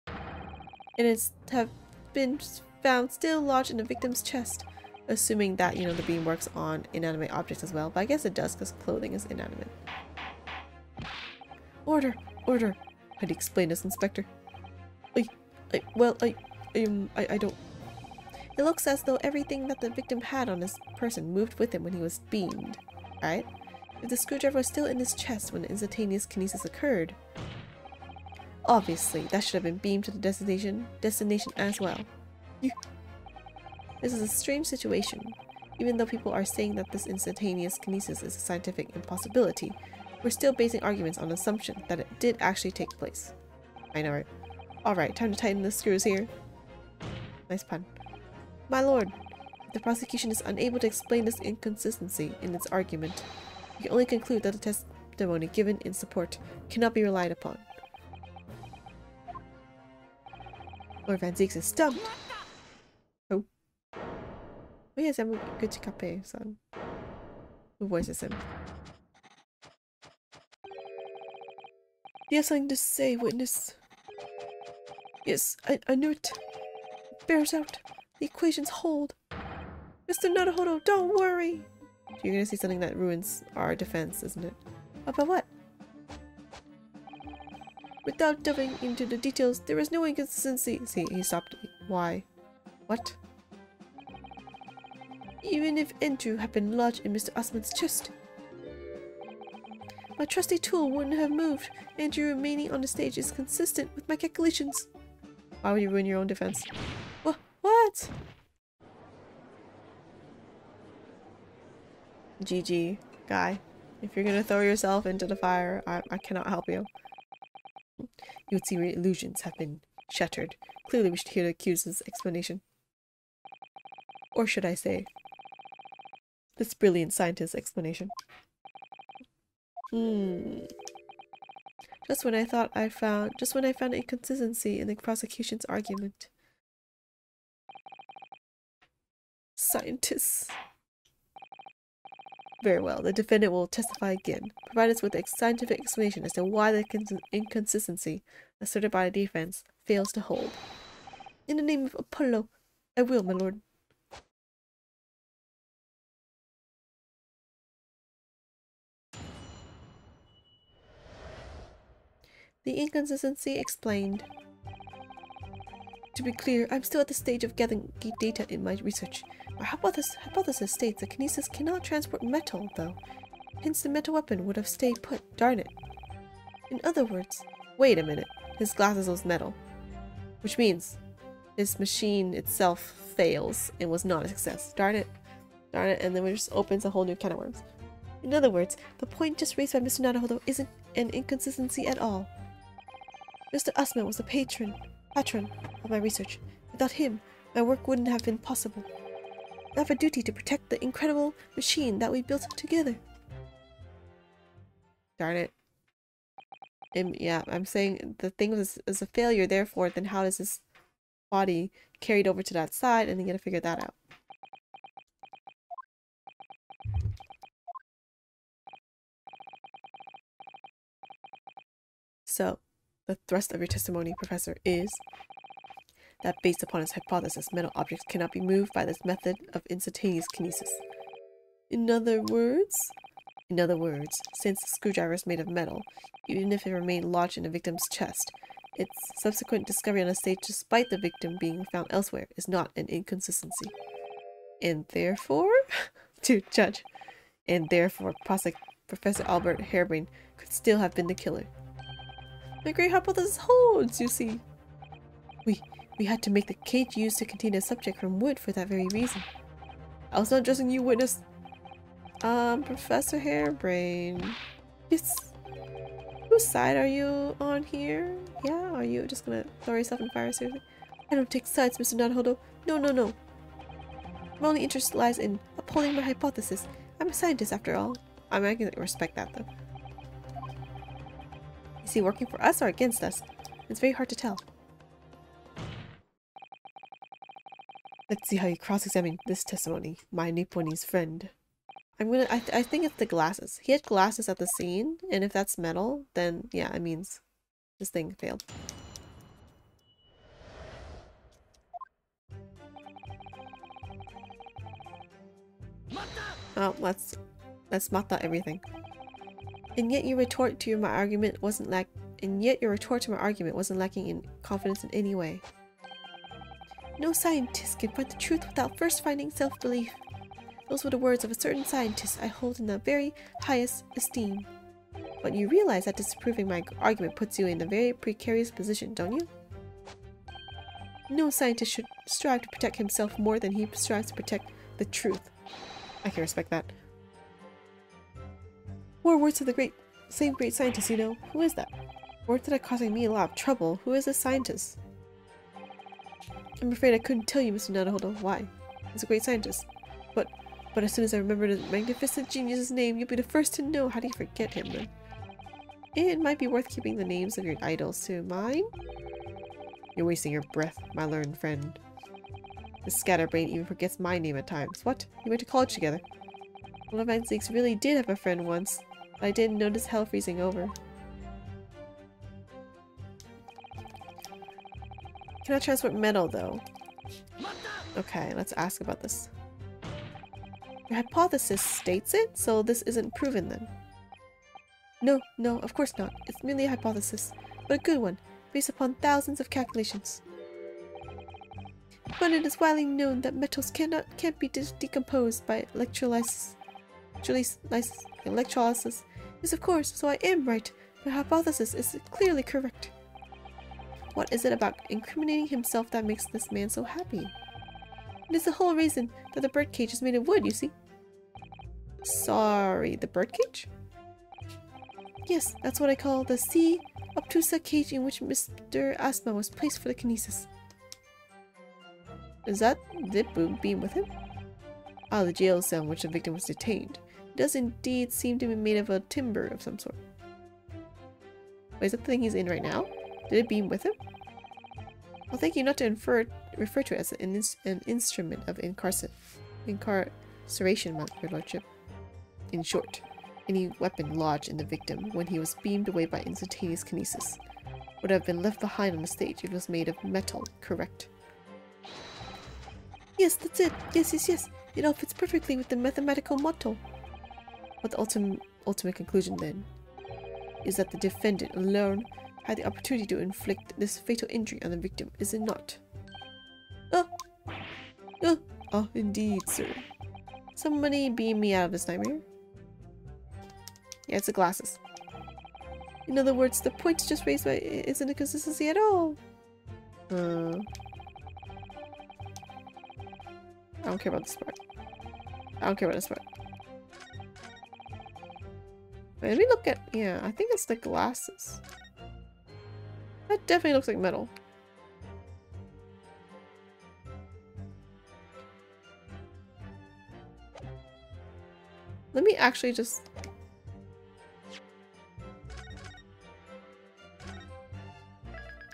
And it's have been found still lodged in the victim's chest. Assuming that, you know, the beam works on inanimate objects as well. But I guess it does because clothing is inanimate. Order! Order! How do you explain this, Inspector? I don't... It looks as though everything that the victim had on his person moved with him when he was beamed. Right? If the screwdriver was still in his chest when the instantaneous kinesis occurred, obviously that should have been beamed to the destination as well. This is a strange situation. Even though people are saying that this instantaneous kinesis is a scientific impossibility, we're still basing arguments on the assumption that it did actually take place. I know, right? Alright, time to tighten the screws here. Nice pun. My lord, if the prosecution is unable to explain this inconsistency in its argument, we can only conclude that the testimony given in support cannot be relied upon. Lord Van Zieks is stumped. Oh. Oh yes, I'm good to cape, son. Who voices him? You have something to say, witness. Yes, I knew it. It bears out. The equations hold. Mr. Naruhodo, don't worry. You're gonna see something that ruins our defense, isn't it? About what? Without delving into the details, there is no inconsistency. See, he stopped. Why? What? Even if Andrew had been lodged in Mr. Osman's chest, my trusty tool wouldn't have moved. Andrew remaining on the stage is consistent with my calculations. Why would you ruin your own defense? What? GG, guy. If you're gonna throw yourself into the fire, I cannot help you. You would see your illusions have been shattered. Clearly we should hear the accused's explanation. Or should I say, this brilliant scientist's explanation. Just when I found inconsistency in the prosecution's argument. Scientists. Very well, the defendant will testify again. Provide us with a scientific explanation as to why the inconsistency asserted by the defense fails to hold. In the name of Apollo, I will, my lord. The inconsistency explained. To be clear, I'm still at the stage of gathering data in my research. My hypothesis states that kinesis cannot transport metal, though. Hence the metal weapon would have stayed put. Darn it. In other words, wait a minute. His glasses was metal. Which means his machine itself fails and was not a success. Darn it. Darn it, and then it just opens a whole new can of worms. In other words, the point just raised by Mr. Naruhodo isn't an inconsistency at all. Mr. Osman was the patron of my research. Without him, my work wouldn't have been possible. I have a duty to protect the incredible machine that we built together. Darn it. Yeah, I'm saying the thing is a failure, therefore, then how does this body carried over to that side, and you gotta figure that out. So, the thrust of your testimony, Professor, is that based upon its hypothesis, metal objects cannot be moved by this method of instantaneous kinesis. In other words, since the screwdriver is made of metal, even if it remained lodged in the victim's chest, its subsequent discovery on the stage despite the victim being found elsewhere is not an inconsistency. And therefore, to judge, and therefore Professor Albert Harebrain could still have been the killer. My great hypothesis holds, you see. We had to make the cage used to contain the subject from wood for that very reason. I was not addressing you, witness. Professor Harebrain. Yes. Whose side are you on here? Yeah, are you just gonna throw yourself in the fire, seriously? I don't take sides, Mr. Naruhodo. No, no, no. My only interest lies in upholding my hypothesis. I'm a scientist after all. I mean, I can respect that though. Is he working for us or against us? It's very hard to tell. Let's see how you cross-examine this testimony, my Nipponese friend. I think it's the glasses. He had glasses at the scene, and if that's metal, then yeah, it means this thing failed. Oh, let's mata everything. And yet your retort to my argument wasn't lacking in confidence in any way. No scientist can find the truth without first finding self-belief. Those were the words of a certain scientist I hold in the very highest esteem. But you realize that disproving my argument puts you in a very precarious position, don't you? No scientist should strive to protect himself more than he strives to protect the truth. I can respect that. More words of the same great scientist, you know. Who is that? Words that are causing me a lot of trouble. Who is this scientist? I'm afraid I couldn't tell you, Mr. Naruhodo. Why? He's a great scientist. But as soon as I remember the magnificent genius's name, you'll be the first to know. How do you forget him, then? It might be worth keeping the names of your idols to mine. You're wasting your breath, my learned friend. The scatterbrain even forgets my name at times. What? You went to college together. One of my leagues really did have a friend once, but I didn't notice hell freezing over. Cannot transport metal, though. Okay, let's ask about this. Your hypothesis states it, so this isn't proven then. No, of course not. It's merely a hypothesis, but a good one, based upon thousands of calculations. But it is widely known that metals can't be decomposed by electrolysis. Yes, of course, so I am right. My hypothesis is clearly correct. What is it about incriminating himself that makes this man so happy? It is the whole reason that the birdcage is made of wood, you see. Sorry, the birdcage? Yes, that's what I call the C. obtusa cage in which Mr. Asma was placed for the kinesis. Is that the beam with him? Ah, the jail cell in which the victim was detained. It does indeed seem to be made of a timber of some sort. Wait, is that the thing he's in right now? Did it beam with him? Well, thank you not to refer to it as an instrument of incarceration, your lordship. In short, any weapon lodged in the victim when he was beamed away by instantaneous kinesis would have been left behind on the stage if it was made of metal, correct? Yes, that's it. Yes. It all fits perfectly with the mathematical motto. But the ultimate conclusion, then, is that the defendant alone had the opportunity to inflict this fatal injury on the victim, is it not? Oh, indeed, sir. Somebody beam me out of this nightmare. Yeah, it's the glasses. In other words, the point just raised by isn't a consistency at all. I don't care about this part. Wait, let me look at... Yeah, I think it's the glasses. That definitely looks like metal. Let me actually just...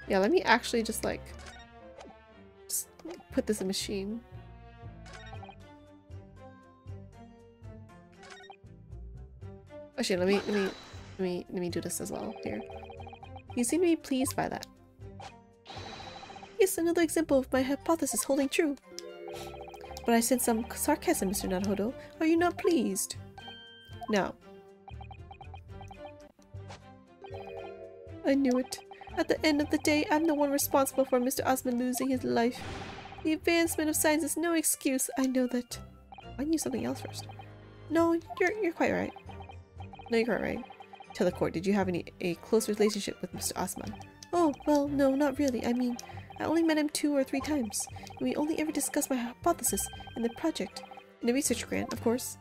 Yeah, let me actually just like... Just put this in machine. Actually, let me do this as well here. You seem to be pleased by that. Yes, another example of my hypothesis holding true. But I sense some sarcasm, Mr. Naruhodo. Are you not pleased? No. I knew it. At the end of the day, I'm the one responsible for Mr. Osman losing his life. The advancement of science is no excuse. I know that. I knew something else first. No, you're quite right. No, you're quite right. Tell the court, did you have a close relationship with Mr. Osman? Oh, well, no, not really. I mean, I only met him 2 or 3 times. And we only ever discussed my hypothesis and the project. And the research grant, of course.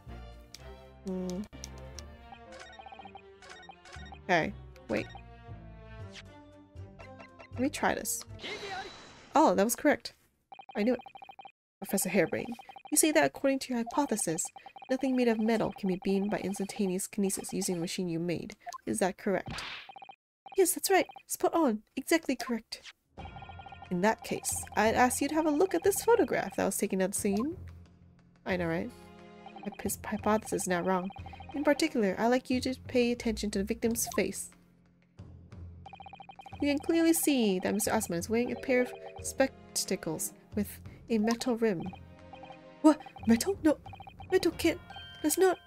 Okay. Wait. Let me try this. Oh, that was correct. I knew it. Professor Harebrain, you say that according to your hypothesis, nothing made of metal can be beamed by instantaneous kinesis using a machine you made. Is that correct? Yes, that's right. Spot on. Exactly correct. In that case, I'd ask you to have a look at this photograph that was taken at the scene. I know, right? His hypothesis is not wrong. In particular, I'd like you to pay attention to the victim's face. You can clearly see that Mr. Osman is wearing a pair of spectacles with a metal rim. What? Metal? No. Metal can't... That's not...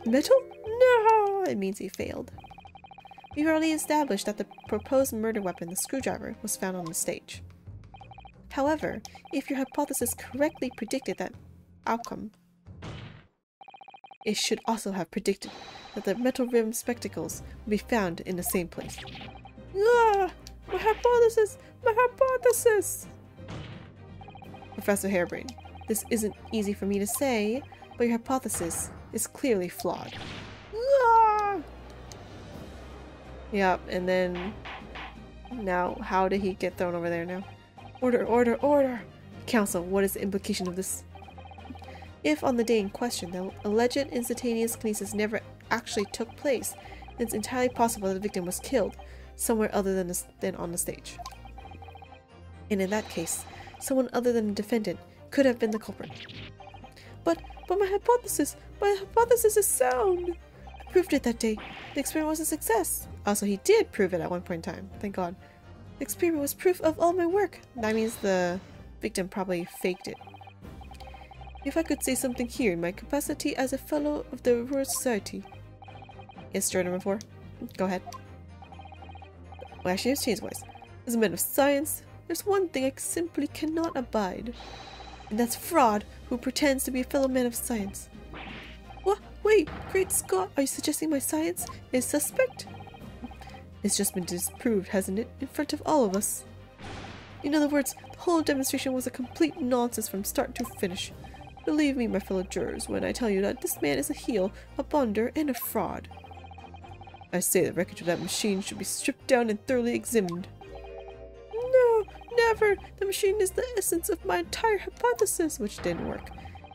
metal? No! It means he failed. We've already established that the proposed murder weapon, the screwdriver, was found on the stage. However, if your hypothesis correctly predicted that outcome, it should also have predicted that the metal rimmed spectacles would be found in the same place. Ah! My hypothesis! My hypothesis! Professor Harebrain, this isn't easy for me to say, but your hypothesis is clearly flawed. Ah! Yep, and then... Now, how did he get thrown over there now? Order, order, order! Counsel, what is the implication of this? If on the day in question, the alleged instantaneous kinesis never actually took place, then it's entirely possible that the victim was killed somewhere other than on the stage. And in that case, someone other than the defendant could have been the culprit. But my hypothesis is sound! I proved it that day. The experiment was a success. Also, he did prove it at one point in time. Thank God. The experiment was proof of all my work. That means the victim probably faked it. If I could say something here in my capacity as a fellow of the Royal Society. Yes, juror number 4. Go ahead. Well, actually, let's change his voice. As a man of science, there's one thing I simply cannot abide. And that's fraud who pretends to be a fellow man of science. What? Wait, great Scott, are you suggesting my science is suspect? It's just been disproved, hasn't it, in front of all of us? In other words, the whole demonstration was a complete nonsense from start to finish. Believe me, my fellow jurors, when I tell you that this man is a heel, a blunder, and a fraud. I say the wreckage of that machine should be stripped down and thoroughly examined. No, never! The machine is the essence of my entire hypothesis, which didn't work.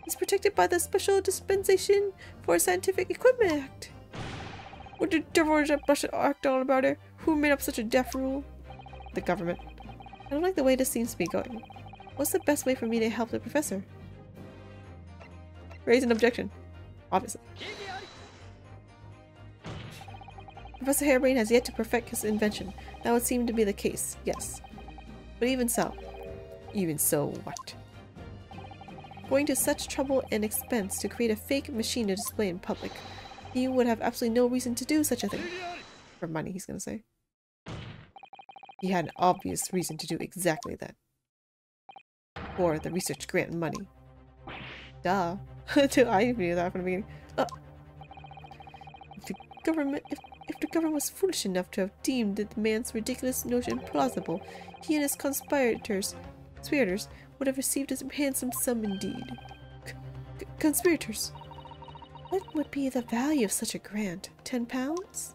It's protected by the Special Dispensation for Scientific Equipment Act. What the devil is that blessed act all about it? Who made up such a deaf rule? The government. I don't like the way this seems to be going. What's the best way for me to help the professor? Raise an objection. Obviously. Professor Harebrain has yet to perfect his invention. That would seem to be the case, yes. But even so. Even so what? Going to such trouble and expense to create a fake machine to display in public. He would have absolutely no reason to do such a thing. For money, he's gonna say. He had an obvious reason to do exactly that. For the research grant money. Duh. I knew that from the beginning. If the government was foolish enough to have deemed the man's ridiculous notion plausible, he and his conspirators would have received a handsome sum indeed. Conspirators. What would be the value of such a grant? 10 pounds?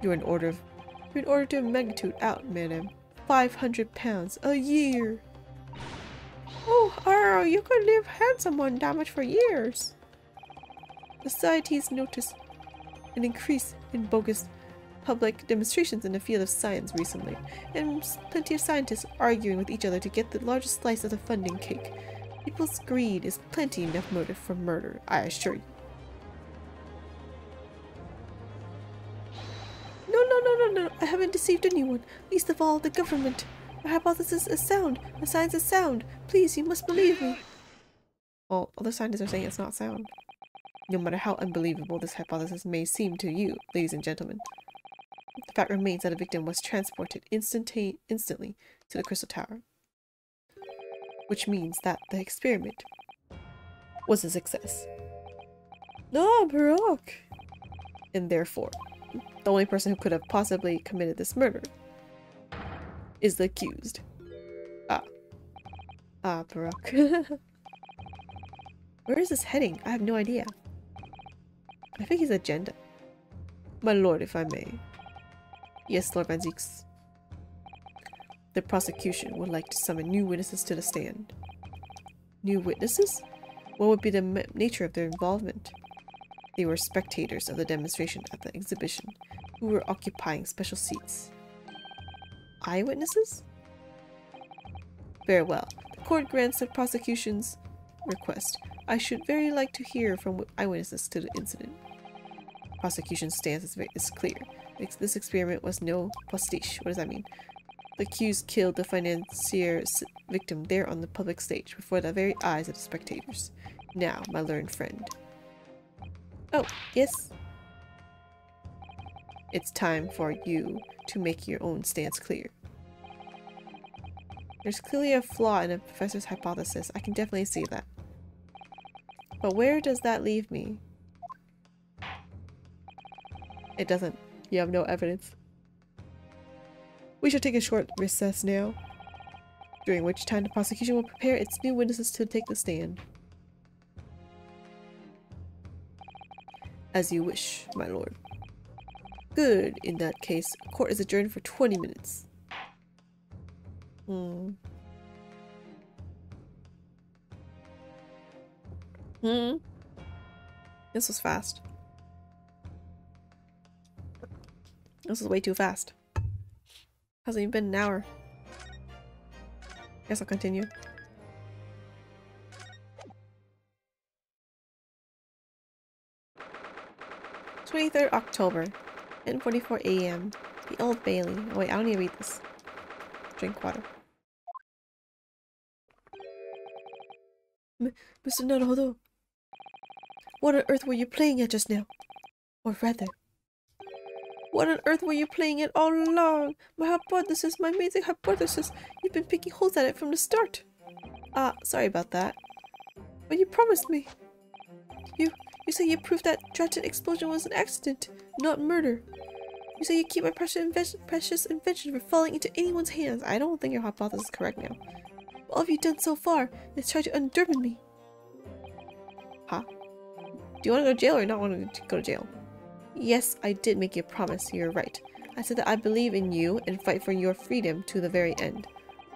You're an order of magnitude out, madam. 500 pounds a year. Oh, Arrow, you could live handsome on that much for years. The Society's noticed an increase in bogus public demonstrations in the field of science recently, and plenty of scientists arguing with each other to get the largest slice of the funding cake. People's greed is plenty enough motive for murder, I assure you. No, I haven't deceived anyone, least of all the government. My hypothesis is sound. My science is sound. Please, you must believe me. Well, other scientists are saying it's not sound. No matter how unbelievable this hypothesis may seem to you, ladies and gentlemen, the fact remains that a victim was transported instantly to the Crystal Tower. Which means that the experiment was a success. No, Baroque! And therefore, the only person who could have possibly committed this murder is the accused. Baroque. Where is this heading? I have no idea. I think his agenda. My lord, if I may. Yes, Lord Van Zieks. The prosecution would like to summon new witnesses to the stand. New witnesses? What would be the nature of their involvement? They were spectators of the demonstration at the exhibition, who were occupying special seats. Eyewitnesses? Very well. The court grants the prosecution's request. I should very like to hear from eyewitnesses to the incident. Prosecution's stance is clear. This experiment was no pastiche. What does that mean? The accused killed the financier's victim there on the public stage before the very eyes of the spectators. Now, my learned friend. Oh, yes? It's time for you to make your own stance clear. There's clearly a flaw in the professor's hypothesis. I can definitely see that. But where does that leave me? It doesn't. You have no evidence. We should take a short recess now, during which time the prosecution will prepare its new witnesses to take the stand. As you wish, my lord. Good. In that case, court is adjourned for 20 minutes. This was fast. This is way too fast. Hasn't even been an hour. Guess I'll continue. 23rd October, 10:44 a.m. The Old Bailey. Oh wait, I don't need to read this. Drink water. Mr. Naruhodo, what on earth were you playing at just now? Or rather, what on earth were you playing at all along? My hypothesis, my amazing hypothesis. You've been picking holes at it from the start. Sorry about that. But you promised me. You say you proved that tragic explosion was an accident, not murder. You say you keep my precious invention from falling into anyone's hands. I don't think your hypothesis is correct now. All you've done so far is try to undurban me. Huh? Do you want to go to jail or not want to go to jail? Yes, I did make you a promise. You're right. I said that I believe in you and fight for your freedom to the very end.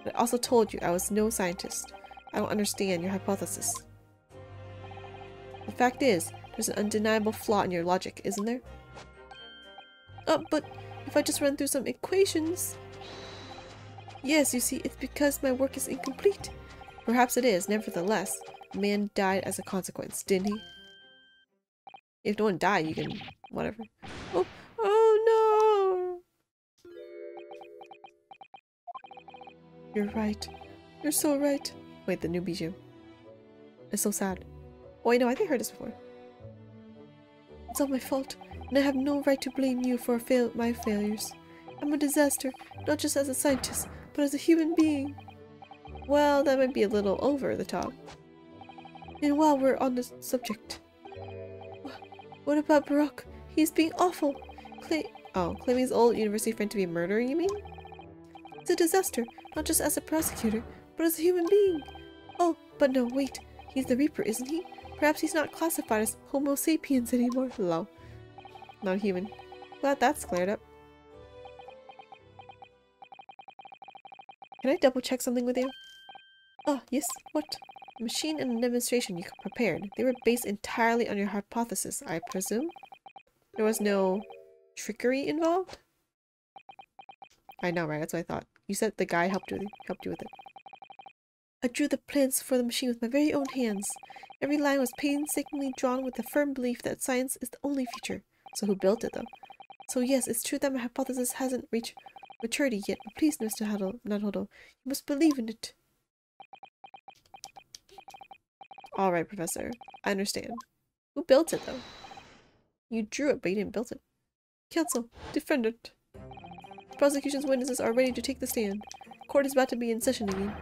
But I also told you I was no scientist. I don't understand your hypothesis. The fact is, there's an undeniable flaw in your logic, isn't there? But if I just run through some equations... Yes, you see, it's because my work is incomplete. Perhaps it is, nevertheless. A man died as a consequence, didn't he? If no one died, you can... whatever. Oh no! You're right. You're so right. Wait, the new bijou. It's so sad. Oh wait, no, I think I heard this before. It's all my fault, and I have no right to blame you for my failures. I'm a disaster, not just as a scientist, but as a human being. Well, that might be a little over the top. And while we're on the subject, what about Barack? He's being awful. Claiming his old university friend to be a murderer, you mean? It's a disaster, not just as a prosecutor, but as a human being. Oh, but no, wait. He's the Reaper, isn't he? Perhaps he's not classified as Homo sapiens anymore. Lol. Not human. Glad that's cleared up. Can I double check something with you? Oh, yes, what? The machine and the demonstration you prepared, they were based entirely on your hypothesis, I presume? There was no trickery involved? I know, right? That's what I thought. You said the guy helped you with it. I drew the plans for the machine with my very own hands. Every line was painstakingly drawn with the firm belief that science is the only future. So who built it, though? So yes, it's true that my hypothesis hasn't reached maturity yet, but please, Mr. Naruhodo, you must believe in it. Alright, Professor. I understand. Who built it, though? You drew it, but you didn't build it. Counsel, defendant. The prosecution's witnesses are ready to take the stand. Court is about to be in session again.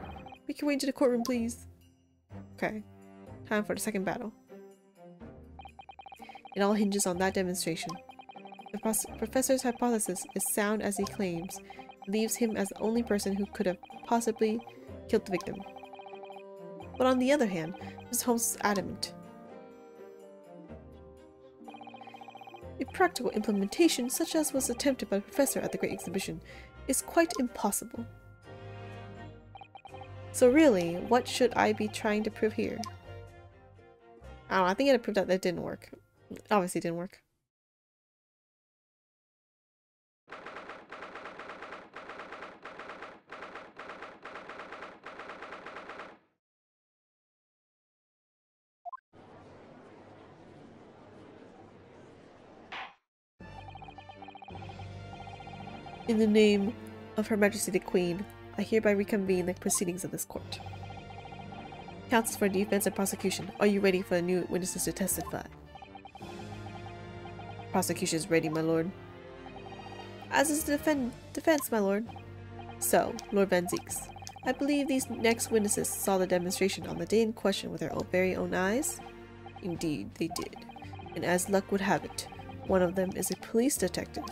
Make your way into the courtroom, please. Okay. Time for the second battle. It all hinges on that demonstration. The professor's hypothesis is sound as he claims. It leaves him as the only person who could have possibly killed the victim. But on the other hand, Mr. Holmes is adamant. A practical implementation, such as was attempted by the professor at the Great Exhibition, is quite impossible. So really, what should I be trying to prove here? I don't know, I think I had to prove that that didn't work. Obviously it didn't work. In the name of Her Majesty the Queen, I hereby reconvene the proceedings of this court. Counsels for defense and prosecution, are you ready for the new witnesses to testify? Prosecution is ready, my lord. As is the defense, my lord. So, Lord Van Zieks, I believe these next witnesses saw the demonstration on the day in question with their very own eyes? Indeed, they did. And as luck would have it, one of them is a police detective.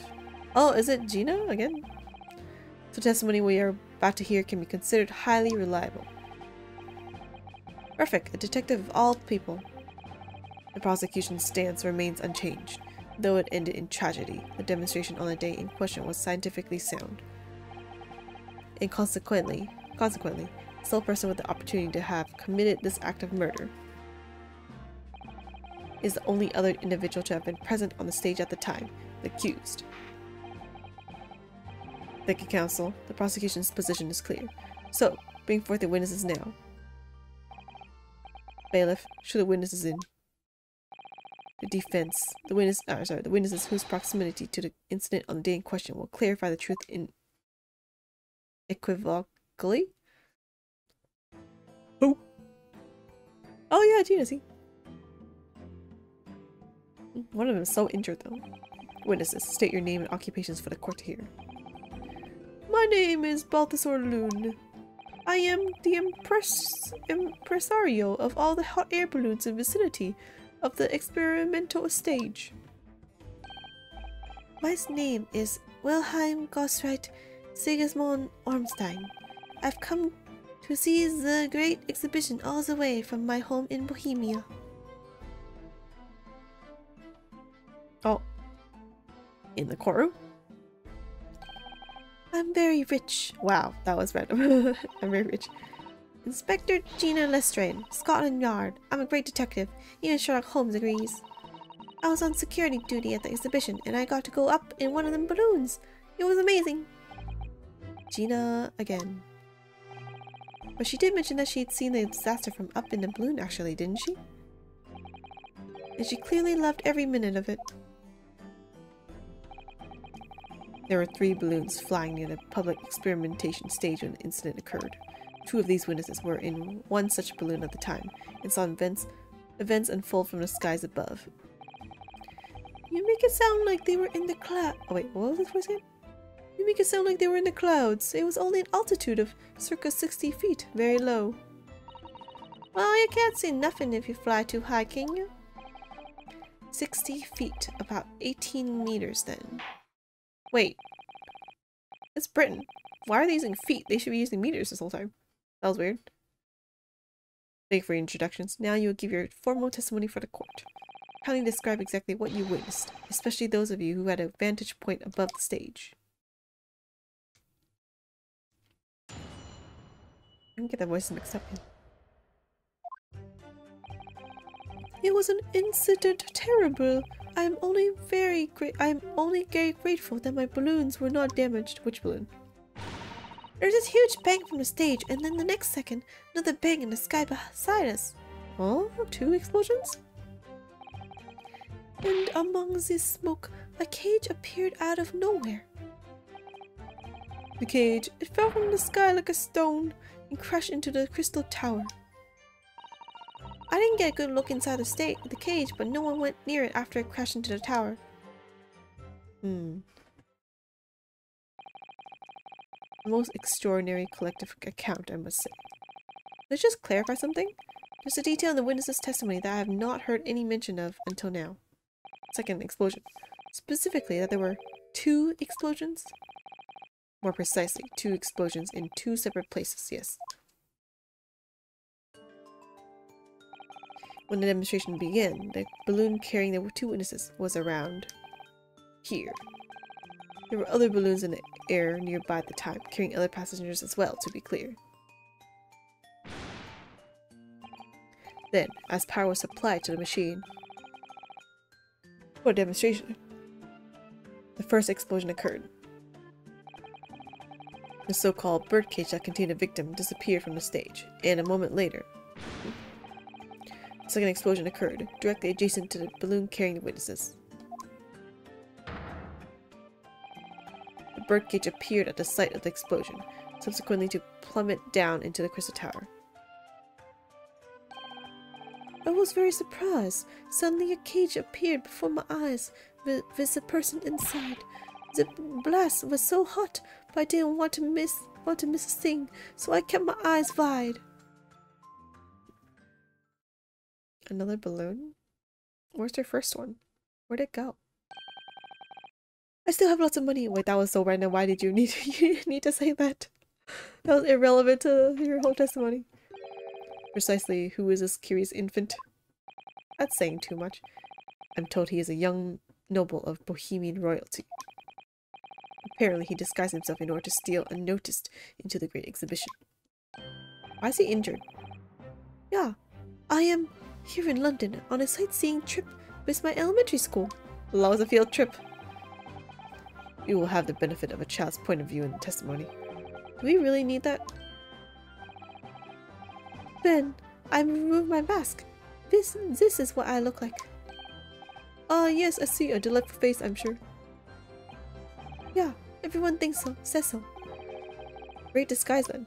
Oh, is it Gina again? So testimony we are about to hear can be considered highly reliable. Perfect, a detective of all people. The prosecution's stance remains unchanged. Though it ended in tragedy, the demonstration on the day in question was scientifically sound. And consequently, the sole person with the opportunity to have committed this act of murder is the only other individual to have been present on the stage at the time, the accused. Thank you, counsel. The prosecution's position is clear. So, bring forth the witnesses now. Bailiff, show the witnesses in. The witnesses whose proximity to the incident on the day in question will clarify the truth unequivocally. Oh yeah, Gina, see? One of them is so injured though. Witnesses, state your name and occupations for the court to hear. My name is Balthasar Loon. I am the impresario of all the hot air balloons in the vicinity of the experimental stage. My name is Wilhelm Gosright Sigismund Ormstein. I've come to see the Great Exhibition all the way from my home in Bohemia. Oh. In the courtroom? I'm very rich. Wow, that was random. I'm very rich. Inspector Gina Lestrain, Scotland Yard. I'm a great detective. Even Sherlock Holmes agrees. I was on security duty at the exhibition and I got to go up in one of them balloons. It was amazing. Gina again. But she did mention that she'd seen the disaster from up in the balloon actually, didn't she? And she clearly loved every minute of it. There were 3 balloons flying near the public experimentation stage when the incident occurred. 2 of these witnesses were in one such balloon at the time and saw events unfold from the skies above. You make it sound like they were in the cloud. Oh wait, what was this voice again? You make it sound like they were in the clouds. It was only an altitude of circa 60 feet, very low. Well, you can't see nothing if you fly too high, can you? 60 feet, about 18 meters then. Wait, it's Britain. Why are they using feet? They should be using meters this whole time. That was weird. Thank you for your introductions. Now you will give your formal testimony for the court. Kindly describe exactly what you witnessed, especially those of you who had a vantage point above the stage. I can get that voice mixed up. It was an incident terrible. I am only very grateful that my balloons were not damaged. Which balloon? There's this huge bang from the stage, and then the next second, another bang in the sky beside us. Oh, 2 explosions? And among this smoke, a cage appeared out of nowhere. The cage, it fell from the sky like a stone and crashed into the crystal tower. I didn't get a good look inside the cage, but no one went near it after it crashed into the tower. The most extraordinary collective account, I must say. Let's just clarify something. There's a detail in the witness's testimony that I have not heard any mention of until now. Second explosion. Specifically, that there were 2 explosions? More precisely, 2 explosions in 2 separate places, yes. When the demonstration began, the balloon carrying the 2 witnesses was around Here. There were other balloons in the air nearby at the time, carrying other passengers as well, to be clear. Then, as power was supplied to the machine for a demonstration, the first explosion occurred. The so-called birdcage that contained a victim disappeared from the stage, and a moment later, a second explosion occurred, directly adjacent to the balloon carrying the witnesses. The birdcage appeared at the site of the explosion, subsequently to plummet down into the crystal tower. I was very surprised. Suddenly a cage appeared before my eyes, with a person inside. The blast was so hot, but I didn't want to miss a thing, so I kept my eyes wide. Another balloon? Where's their first one? Where'd it go? I still have lots of money. Wait, that was so random. Why did you need to say that? That was irrelevant to your whole testimony. Precisely, who is this curious infant? That's saying too much. I'm told he is a young noble of Bohemian royalty. Apparently, he disguised himself in order to steal unnoticed into the great exhibition. Why is he injured? Yeah, I am here in London on a sightseeing trip with my elementary school. That was a field trip. You will have the benefit of a child's point of view in the testimony. Do we really need that? Then, I remove my mask. This is what I look like. Yes, I see a delightful face, I'm sure. Yeah, everyone thinks so, says so. Great disguise then.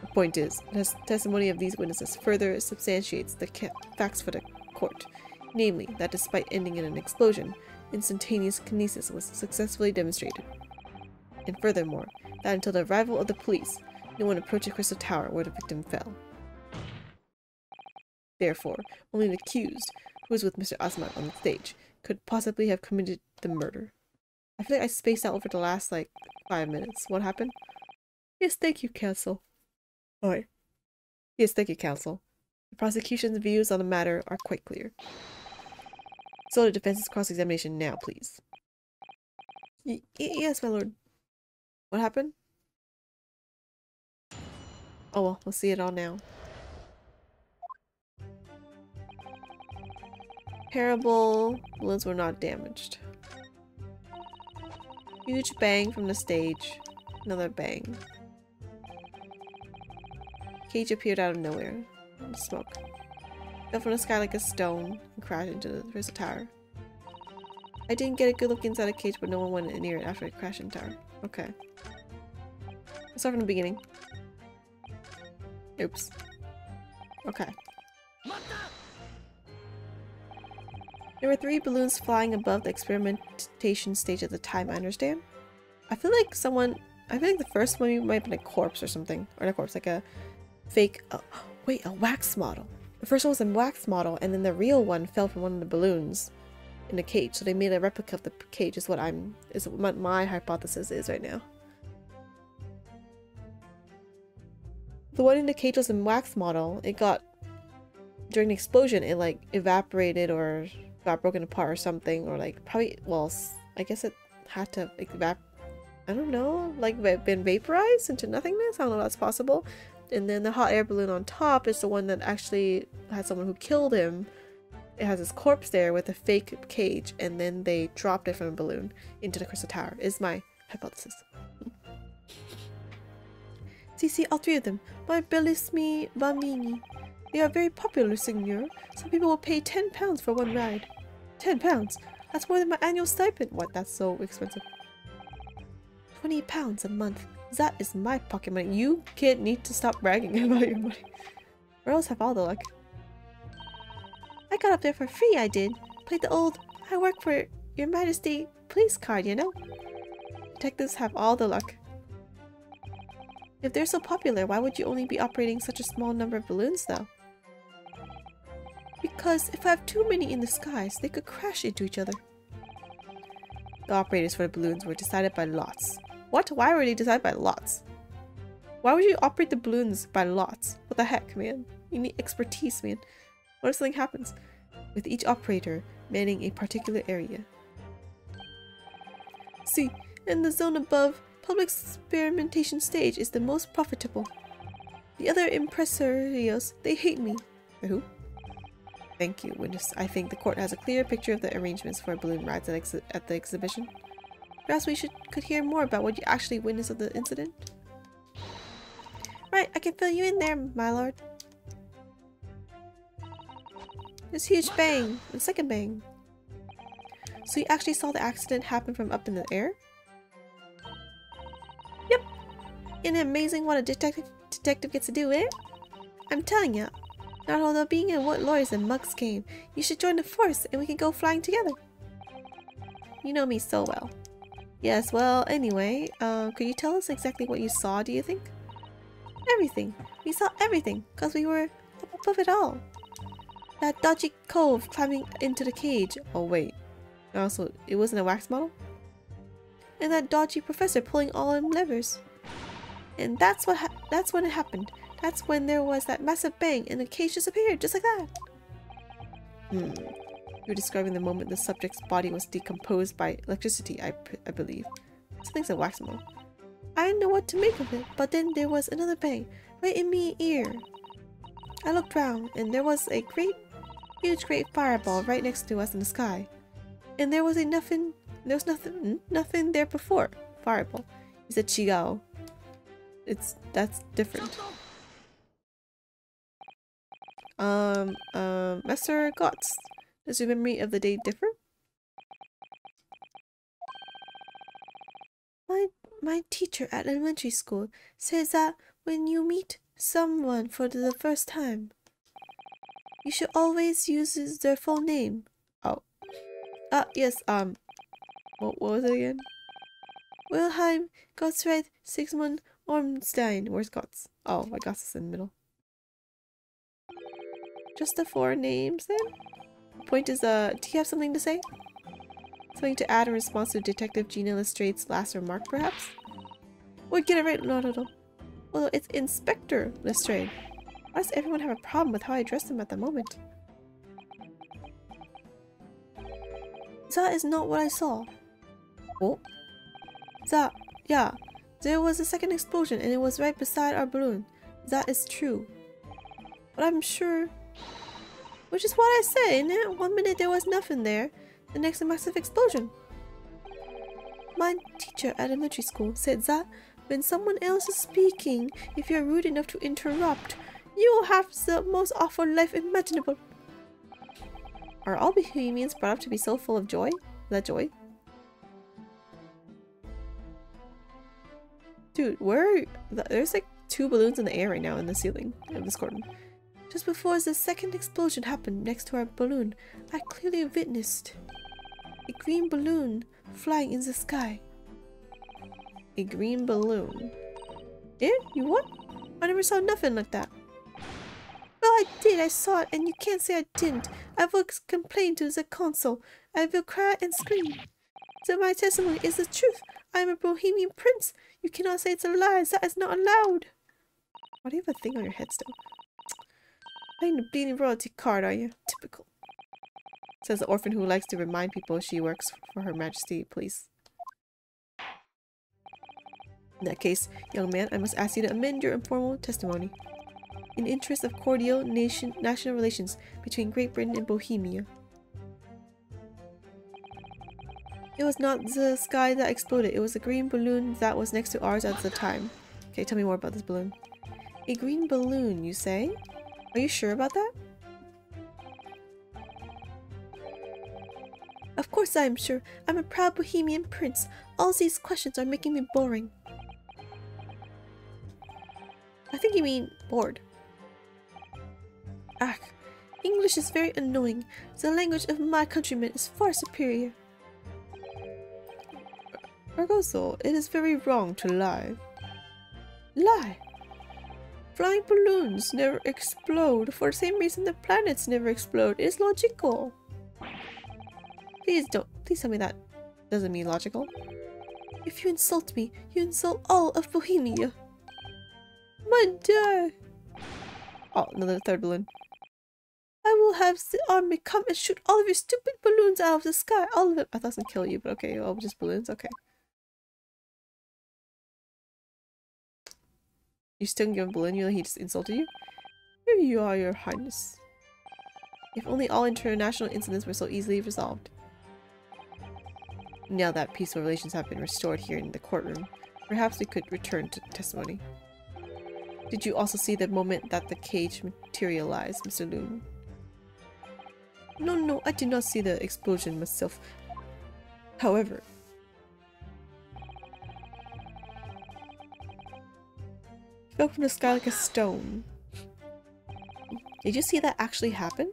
The point is, the testimony of these witnesses further substantiates the facts for the court, namely that despite ending in an explosion, instantaneous kinesis was successfully demonstrated. And furthermore, that until the arrival of the police, no one approached the crystal tower where the victim fell. Therefore, only the accused, who was with Mr. Asmat on the stage, could possibly have committed the murder. I feel like I spaced out over the last, 5 minutes. What happened? Yes, thank you, counsel. Alright. Yes, thank you, counsel. The prosecution's views on the matter are quite clear. So the defense's cross-examination now, please. Yes, my lord. What happened? Oh well, we'll see it all now. Parable balloons were not damaged. Huge bang from the stage. Another bang. Cage appeared out of nowhere. Smoke. Fell from the sky like a stone and crashed into the crystal tower. I didn't get a good look inside the cage, but no one went near it after it crashed in the tower. Okay. Let's start from the beginning. Oops. Okay. There were 3 balloons flying above the experimentation stage at the time, I understand. I feel like the first one might have been a corpse or something. Or not a corpse, like a fake, wait, a wax model. The first one was a wax model, and then the real one fell from one of the balloons in the cage. So they made a replica of the cage is what my hypothesis is right now. The one in the cage was a wax model. It got, during the explosion, it evaporated or got broken apart or something, or probably, well, I guess it had to I don't know, been vaporized into nothingness. I don't know if that's possible. And then the hot air balloon on top is the one that actually had someone who killed him. It has his corpse there with a fake cage, and then they dropped it from a balloon into the crystal tower, is my hypothesis. See, all 3 of them. My bellissimi bambini. They are very popular, signor. Some people will pay £10 for one ride. £10? That's more than my annual stipend. What? That's so expensive. £20 a month. That is my pocket money. You kid need to stop bragging about your money. Or else have all the luck. I got up there for free, I did. Played the old, I work for your majesty police card, you know? Detectives have all the luck. If they're so popular, why would you only be operating such a small number of balloons, though? Because if I have too many in the skies, they could crash into each other. The operators for the balloons were decided by lots. What? Why were they decided by lots? Why would you operate the balloons by lots? What the heck, man? You need expertise, man. What if something happens? With each operator manning a particular area. See, in the zone above, public experimentation stage is the most profitable. The other impresarios, they hate me. Who? Thank you, witness. I think the court has a clear picture of the arrangements for balloon rides at the exhibition. Perhaps we could hear more about what you actually witnessed of the incident. Right, I can fill you in there, my lord. This huge bang, and second bang. So you actually saw the accident happen from up in the air? Yep. Isn't it amazing what a detective gets to do, eh? I'm telling you. Not although being in what lawyers and mugs game, you should join the force and we can go flying together. You know me so well. Yes, well, anyway, could you tell us exactly what you saw, do you think? Everything. We saw everything, cause we were up above it all. That dodgy cove climbing into the cage. Oh wait. Also, it wasn't a wax model? And that dodgy professor pulling all them levers. And that's when it happened. That's when there was that massive bang and the cage disappeared, just like that. You're describing the moment the subject's body was decomposed by electricity, I believe. Something's a wax model. I didn't know what to make of it, but then there was another bang, right in me ear. I looked round, and there was a huge fireball right next to us in the sky. And there was nothing there before. Fireball. He said Chigao. That's different. Master Gotts, does your memory of the day differ? My teacher at elementary school says that when you meet someone for the first time, you should always use their full name. Oh. Yes, what was it again? Wilhelm Gottfried Sigmund Ormstein. Where's Gotts? Oh, my Gotts is in the middle. Just the 4 names then? The point is, do you have something to say? Something to add in response to Detective Gina Lestrade's last remark, perhaps? Or get it right, no. Well, it's Inspector Lestrade. Why does everyone have a problem with how I address him at the moment? That is not what I saw. Oh? Yeah. There was a second explosion and it was right beside our balloon. That is true. But I'm sure... Which is what I said, isn't it? 1 minute there was nothing there. The next a massive explosion. My teacher at elementary school said that when someone else is speaking, if you're rude enough to interrupt, you will have the most awful life imaginable. Are all Bohemians brought up to be so full of joy? That joy? Dude, there's like 2 balloons in the air right now in the ceiling of this courtroom. Just before the second explosion happened next to our balloon, I clearly witnessed a green balloon flying in the sky. A green balloon? Eh? You what? I never saw nothing like that. Well, I did. I saw it, and you can't say I didn't. I will complain to the council. I will cry and scream. So my testimony is the truth. I am a Bohemian prince. You cannot say it's a lie. That is not allowed. Why do you have a thing on your head still? Playing the bleeding royalty card, are you? Typical. Says the orphan who likes to remind people she works for Her Majesty, please. In that case, young man, I must ask you to amend your informal testimony. In interest of cordial national relations between Great Britain and Bohemia. It was not the sky that exploded, it was a green balloon that was next to ours at the time. Okay, tell me more about this balloon. A green balloon, you say? Are you sure about that? Of course I am sure. I'm a proud Bohemian prince. All these questions are making me boring. I think you mean bored. Ah, English is very annoying. The language of my countrymen is far superior. Argoso, it is very wrong to lie. Lie? Flying balloons never explode for the same reason the planets never explode. It is logical. Please tell me that doesn't mean logical. If you insult me, you insult all of Bohemia. My dear. Oh, another third balloon. I will have the army come and shoot all of your stupid balloons out of the sky. All of them. I thought it was gonna kill you, but okay, all just balloons, okay. You still can give him a balloon, you know he just insulted you? Here you are, your highness. If only all international incidents were so easily resolved. Now that peaceful relations have been restored here in the courtroom, perhaps we could return to testimony. Did you also see the moment that the cage materialized, Mr. Loon? No, I did not see the explosion myself. However, he fell from the sky like a stone. Did you see that actually happen?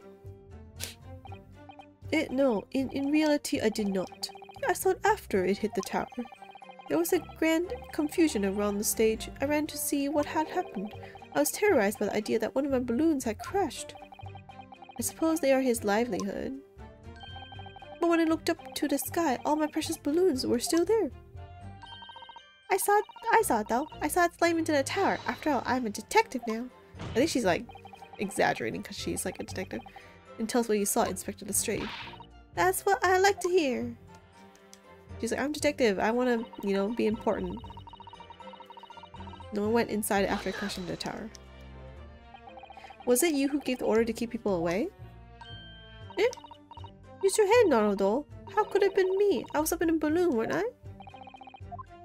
No, in reality I did not. I saw it after it hit the tower. There was a grand confusion around the stage. I ran to see what had happened. I was terrorized by the idea that one of my balloons had crashed. I suppose they are his livelihood. But when I looked up to the sky, all my precious balloons were still there. I saw it though. I saw it slam into the tower. After all, I'm a detective now. I think she's like exaggerating because she's like a detective. And tell us what you saw, Inspector Lestrade. That's what I like to hear. She's like, I'm a detective. I want to, you know, be important. No one went inside after crashing the tower. Was it you who gave the order to keep people away? Eh? Use your head, Naruto. How could it have been me? I was up in a balloon, weren't I?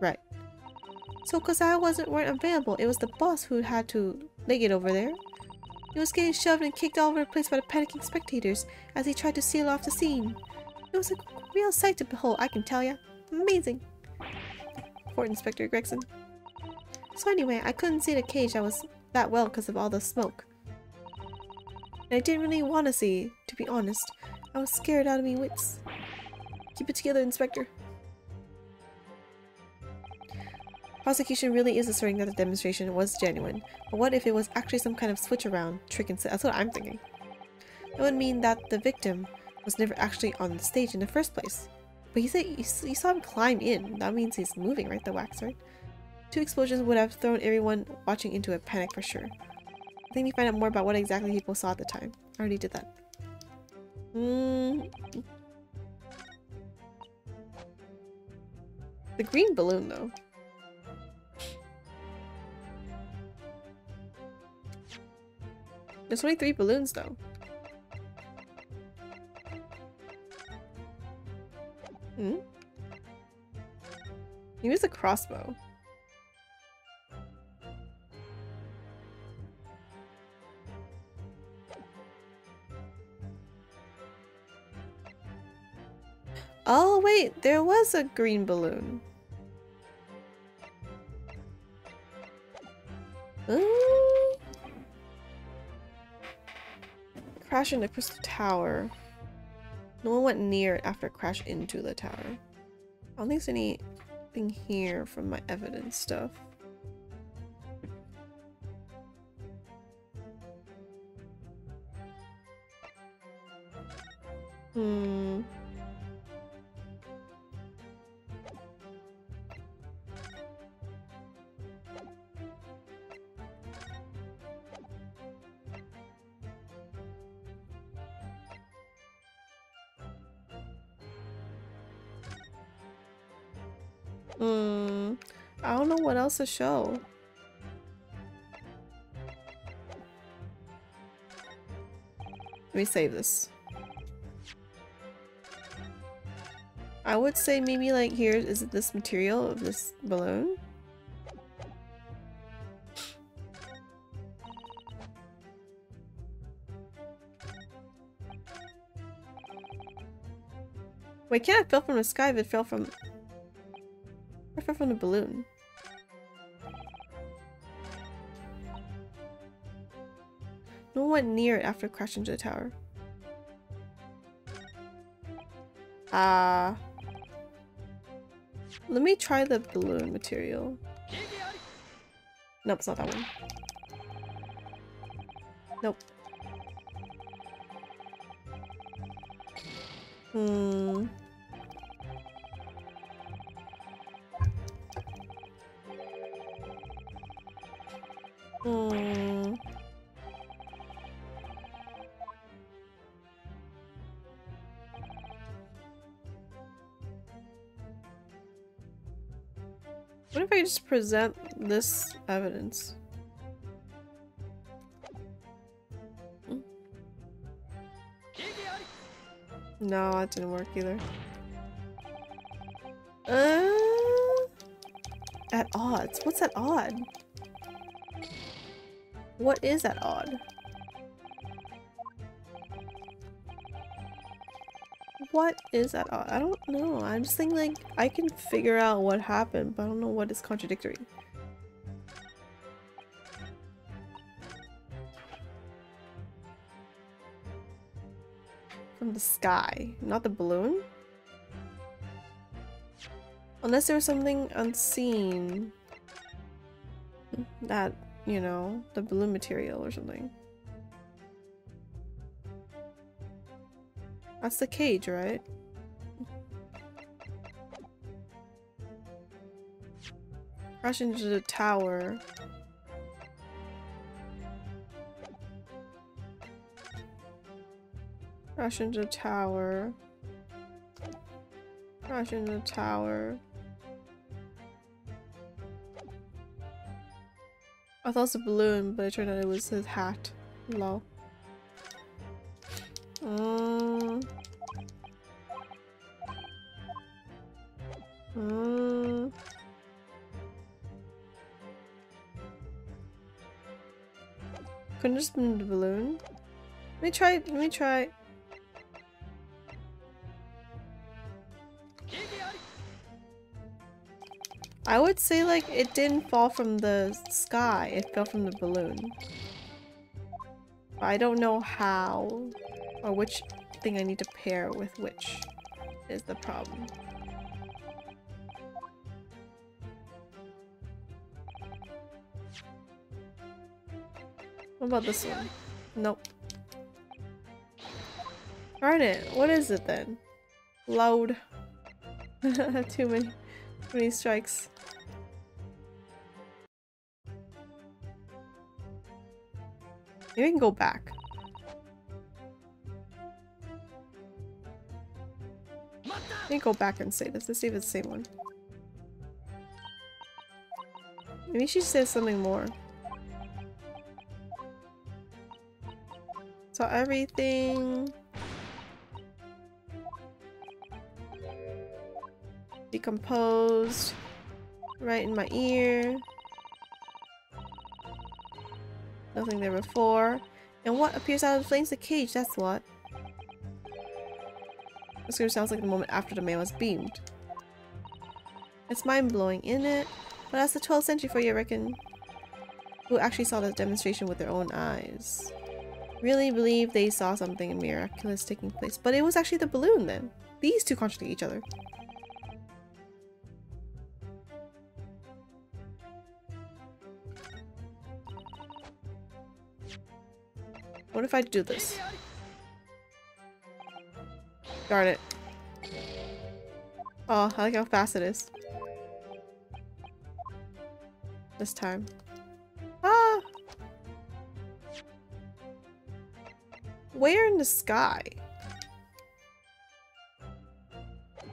Right. So, cause I weren't available, it was the boss who had to leg it over there. He was getting shoved and kicked all over the place by the panicking spectators as he tried to seal off the scene. It was a real sight to behold, I can tell ya. Amazing. Court Inspector Gregson. So anyway, I couldn't see the cage that well because of all the smoke. And I didn't really want to see, to be honest. I was scared out of me wits. Keep it together, Inspector. Prosecution really is asserting that the demonstration was genuine, but what if it was actually some kind of switch-around trick and that's what I'm thinking. That would mean that the victim was never actually on the stage in the first place. But he said you saw him climb in. That means he's moving, right? The wax, right? 2 explosions would have thrown everyone watching into a panic for sure. I think we find out more about what exactly people saw at the time. I already did that. The green balloon, though. There's only 3 balloons, though. Use the crossbow. Oh wait, there was a green balloon. Crash in the crystal tower. No one went near it after it crashed into the tower. I don't think there's anything here from my evidence stuff. I don't know what else to show. Let me save this. I would say maybe like here is this material of this balloon. Wait, can't it fell from the sky if it fell from... It fell from the balloon. No one went near it after it crashed into the tower. Let me try the balloon material. Nope, it's not that one. Nope. What if I just present this evidence? No, that didn't work either. At odds? What's at odd? What is at odd? What is at odd? I don't know. I'm just thinking like I can figure out what happened, but I don't know what is contradictory. From the sky, not the balloon? Unless there was something unseen that, you know, the balloon material or something. That's the cage, right? Crash into the tower. Crash into the tower. Crash into the tower. I thought it was a balloon, but it turned out it was his hat. Lol. Couldn't just been the balloon. Let me try. I would say like it didn't fall from the sky, it fell from the balloon. But I don't know how or which thing I need to pair with which is the problem. What about this one? Nope. Darn it, what is it then? Loud. Too many strikes. Maybe we can go back. Let me go back and say this. Let's see if it's the same one. Maybe she says something more. Saw everything. Decomposed. Right in my ear. Nothing there before. And what appears out of the flames? The cage, that's what. This sort of sounds like the moment after the man was beamed. It's mind-blowing, isn't it? But that's the 12th century for you, I reckon. Who actually saw the demonstration with their own eyes. Really believe they saw something miraculous taking place. But it was actually the balloon then. These two contradict each other. What if I do this? Darn it. Oh, I like how fast it is. This time. Ah! Where in the sky?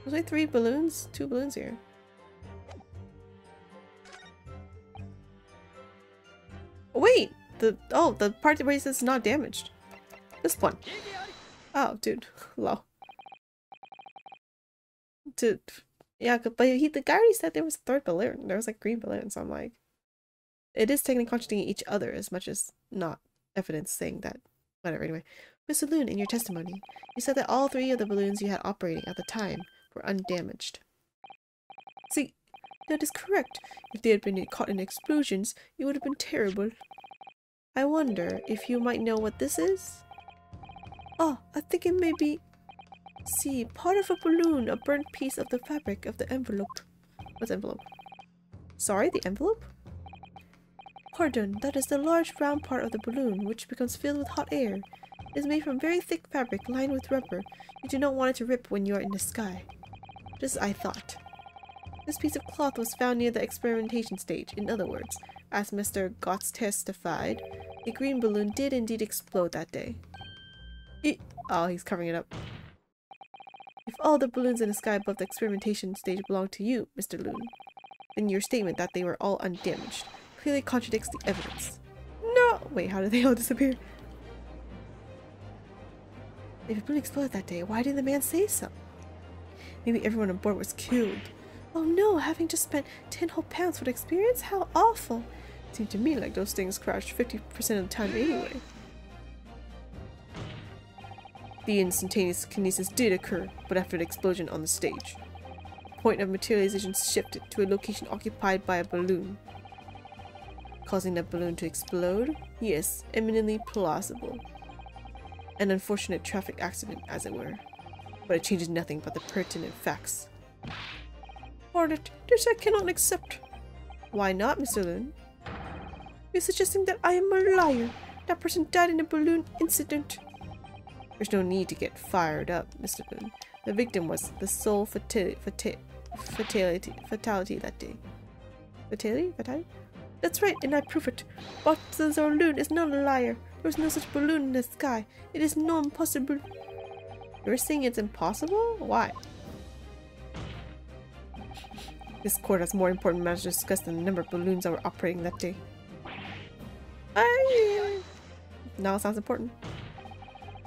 There's like 3 balloons? 2 balloons here. Oh, wait! The part where he says not damaged. This one. Oh, dude. Low. Dude. Yeah, but the guy already said there was a 3rd balloon. There was like green balloons, so I'm like... It is technically contradicting each other as much as not evidence saying that. Whatever, anyway. Mr. Loon, in your testimony, you said that all 3 of the balloons you had operating at the time were undamaged. See, that is correct. If they had been caught in explosions, it would have been terrible. I wonder if you might know what this is? Oh, I think it may be... See, part of a balloon, a burnt piece of the fabric of the envelope. What's envelope? Sorry, the envelope? Pardon, that is the large round part of the balloon, which becomes filled with hot air. It is made from very thick fabric lined with rubber. You do not want it to rip when you are in the sky. Just as I thought. This piece of cloth was found near the experimentation stage. In other words, as Mr. Gotts testified, a green balloon did indeed explode that day. Oh, he's covering it up. If all the balloons in the sky above the experimentation stage belong to you, Mr. Loon, then your statement that they were all undamaged clearly contradicts the evidence. No! Wait, how did they all disappear? If a balloon exploded that day, why didn't the man say so? Maybe everyone on board was killed. Oh no, having just spent 10 whole pounds for the experience? How awful! It seemed to me like those things crashed 50% of the time anyway. The instantaneous kinesis did occur, but after the explosion on the stage. The point of materialization shifted to a location occupied by a balloon. Causing that balloon to explode? Yes, eminently plausible. An unfortunate traffic accident, as it were. But it changes nothing but the pertinent facts. Audit, this I cannot accept. Why not, Mr. Lillin? You're suggesting that I am a liar. That person died in a balloon incident. There's no need to get fired up, Mr. Lillin. The victim was the sole fatality that day. Fatality? That's right, and I prove it. But the balloon is not a liar. There was no such balloon in the sky. It is not impossible. You're saying it's impossible? Why? This court has more important matters to discuss than the number of balloons that were operating that day. Now it sounds important.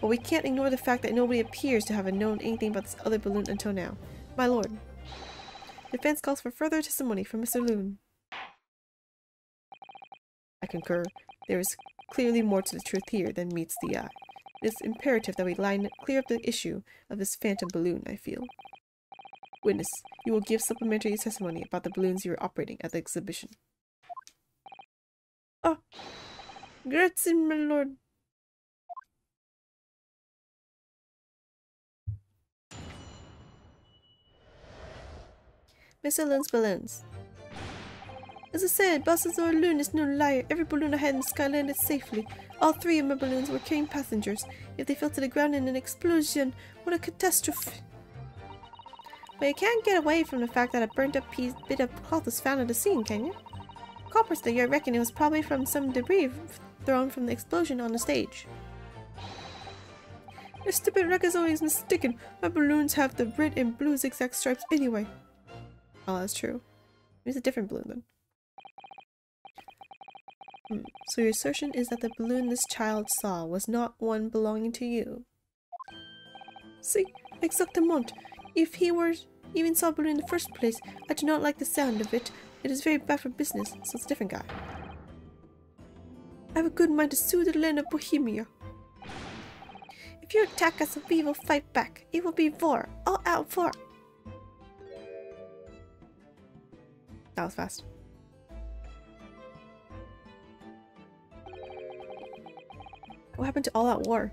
But we can't ignore the fact that nobody appears to have known anything about this other balloon until now. My lord. Defense calls for further testimony from Mr. Lillin. I concur. There is clearly more to the truth here than meets the eye. It is imperative that we clear up the issue of this phantom balloon, I feel. Witness, you will give supplementary testimony about the balloons you were operating at the exhibition. Oh, grazie, my lord. Mr. Lillin's balloons. As I said, Balthazar Loon is no liar. Every balloon I had in the sky landed safely. All 3 of my balloons were carrying passengers. If they fell to the ground in an explosion, what a catastrophe! But you can't get away from the fact that a burnt up bit of cloth was found at the scene, can you? Culprits that you're reckoning was probably from some debris thrown from the explosion on the stage. Your stupid wreck is always mistaken. My balloons have the red and blue zigzag stripes anyway. Oh, that's true. Here's a different balloon then. So your assertion is that the balloon this child saw was not one belonging to you? See, exactement. If he even saw a balloon in the first place, I do not like the sound of it. It is very bad for business, so it's a different guy. I have a good mind to sue the land of Bohemia. If you attack us, we will fight back. It will be war. All out war. That was fast. What happened to all-out war?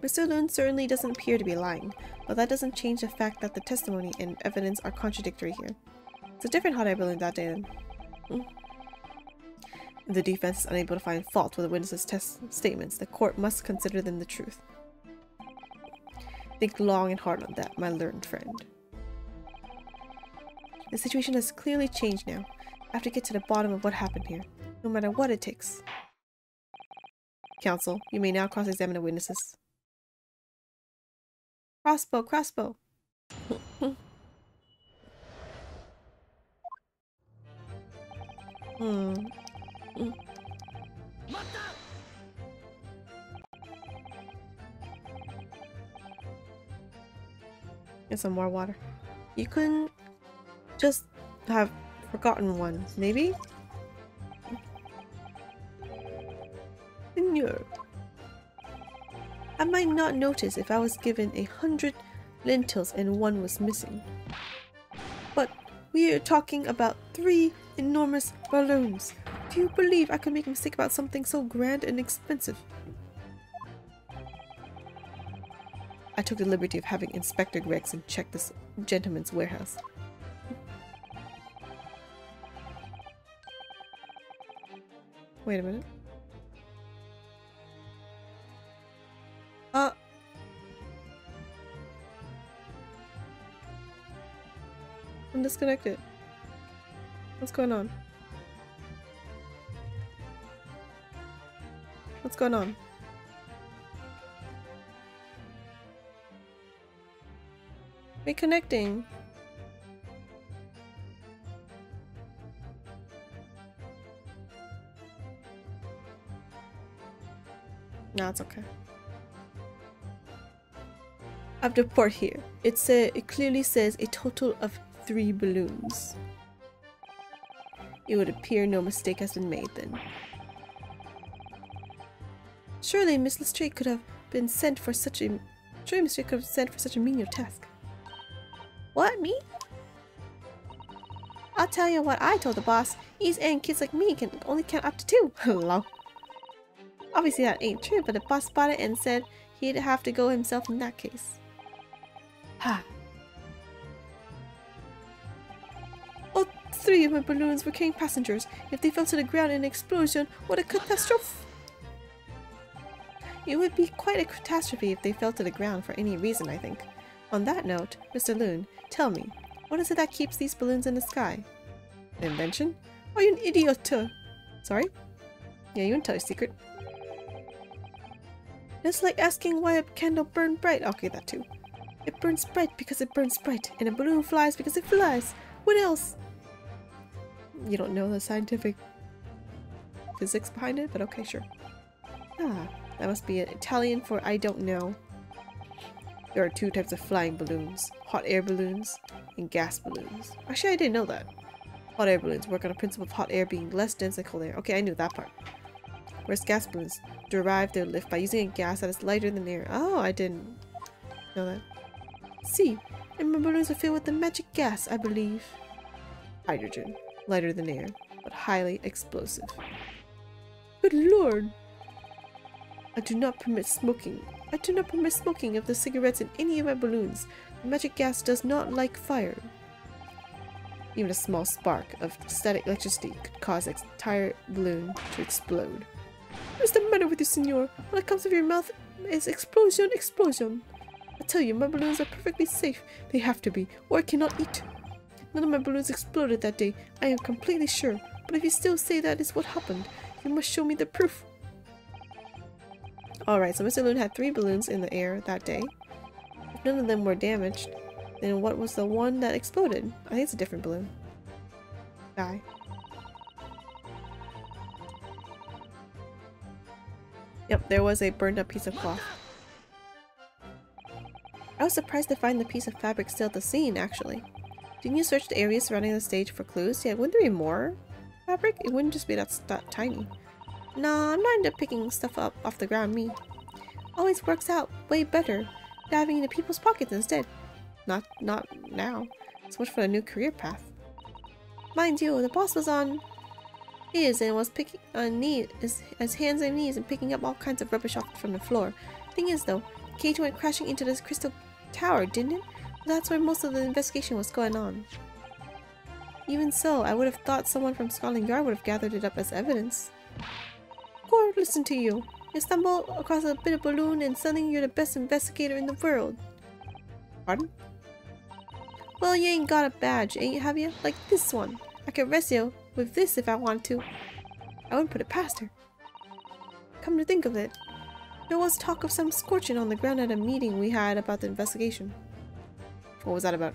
Mr. Lillin certainly doesn't appear to be lying, but that doesn't change the fact that the testimony and evidence are contradictory here. It's a different hot air balloon that day then. If the defense is unable to find fault with the witness's statements, the court must consider them the truth. Think long and hard on that, my learned friend. The situation has clearly changed now. I have to get to the bottom of what happened here, no matter what it takes. Counsel, you may now cross-examine the witnesses. Crossbow, crossbow! Get some more water. You couldn't just have forgotten one, maybe? Senor, I might not notice if I was given 100 lentils and one was missing. But we are talking about 3 enormous balloons. Do you believe I could make a mistake about something so grand and expensive? I took the liberty of having Inspector Gregson check this gentleman's warehouse. Wait a minute. I'm disconnected. What's going on? What's going on? Reconnecting. No, it's okay. I have the report here. It clearly says a total of 3 balloons. It would appear no mistake has been made then. Surely Miss Lestrade could have been sent for such a menial task. What, me? I'll tell you what I told the boss. East End kids like me can only count up to 2. Hello. Obviously that ain't true, but the boss spotted it and said he'd have to go himself in that case. Ha. All 3 of my balloons were carrying passengers. If they fell to the ground in an explosion, what a catastrophe! It would be quite a catastrophe if they fell to the ground for any reason, I think. On that note, Mr. Loon, tell me, what is it that keeps these balloons in the sky? An invention? Are you an idiot? Sorry? Yeah, you won't tell your secret. It's like asking why a candle burned bright. Okay, that too. It burns bright because it burns bright, and a balloon flies because it flies. What else? You don't know the scientific physics behind it, but okay, sure. Ah, that must be Italian for I don't know. There are 2 types of flying balloons. Hot air balloons and gas balloons. Actually, I didn't know that. Hot air balloons work on the principle of hot air being less dense than cold air. Okay, I knew that part. Whereas gas balloons derive their lift by using a gas that is lighter than air. Oh, I didn't know that. See, and my balloons are filled with the magic gas, I believe. Hydrogen. Lighter than air, but highly explosive. Good lord! I do not permit smoking. I do not permit smoking of the cigarettes in any of my balloons. The magic gas does not like fire. Even a small spark of static electricity could cause the entire balloon to explode. What is the matter with you, senor? When it comes out of your mouth, it's explosion, explosion. I tell you, my balloons are perfectly safe. They have to be, or I cannot eat. None of my balloons exploded that day, I am completely sure. But if you still say that is what happened, you must show me the proof. Alright, so Mr. Loon had 3 balloons in the air that day. If none of them were damaged, then what was the one that exploded? I think it's a different balloon. Dai. Yep, there was a burned up piece of cloth. I was surprised to find the piece of fabric still at the scene, actually. Didn't you search the area surrounding the stage for clues? Yeah, wouldn't there be more fabric? It wouldn't just be that tiny. Nah, I'm not into picking stuff up off the ground, me. Always works out way better diving into people's pockets instead. Not now. So much for the new career path. Mind you, the boss was on his and was picking on his hands and knees and picking up all kinds of rubbish off from the floor. Thing is though, the cage went crashing into this crystal tower, didn't it? Well, that's where most of the investigation was going on. Even so, I would have thought someone from Scotland Yard would have gathered it up as evidence. Or listen to you. You stumble across a bit of balloon and suddenly you're the best investigator in the world. Pardon? Well, you ain't got a badge, have you? Like this one. I could arrest you with this if I want to. I wouldn't put it past her. Come to think of it, there was talk of some scorching on the ground at a meeting we had about the investigation. What was that about?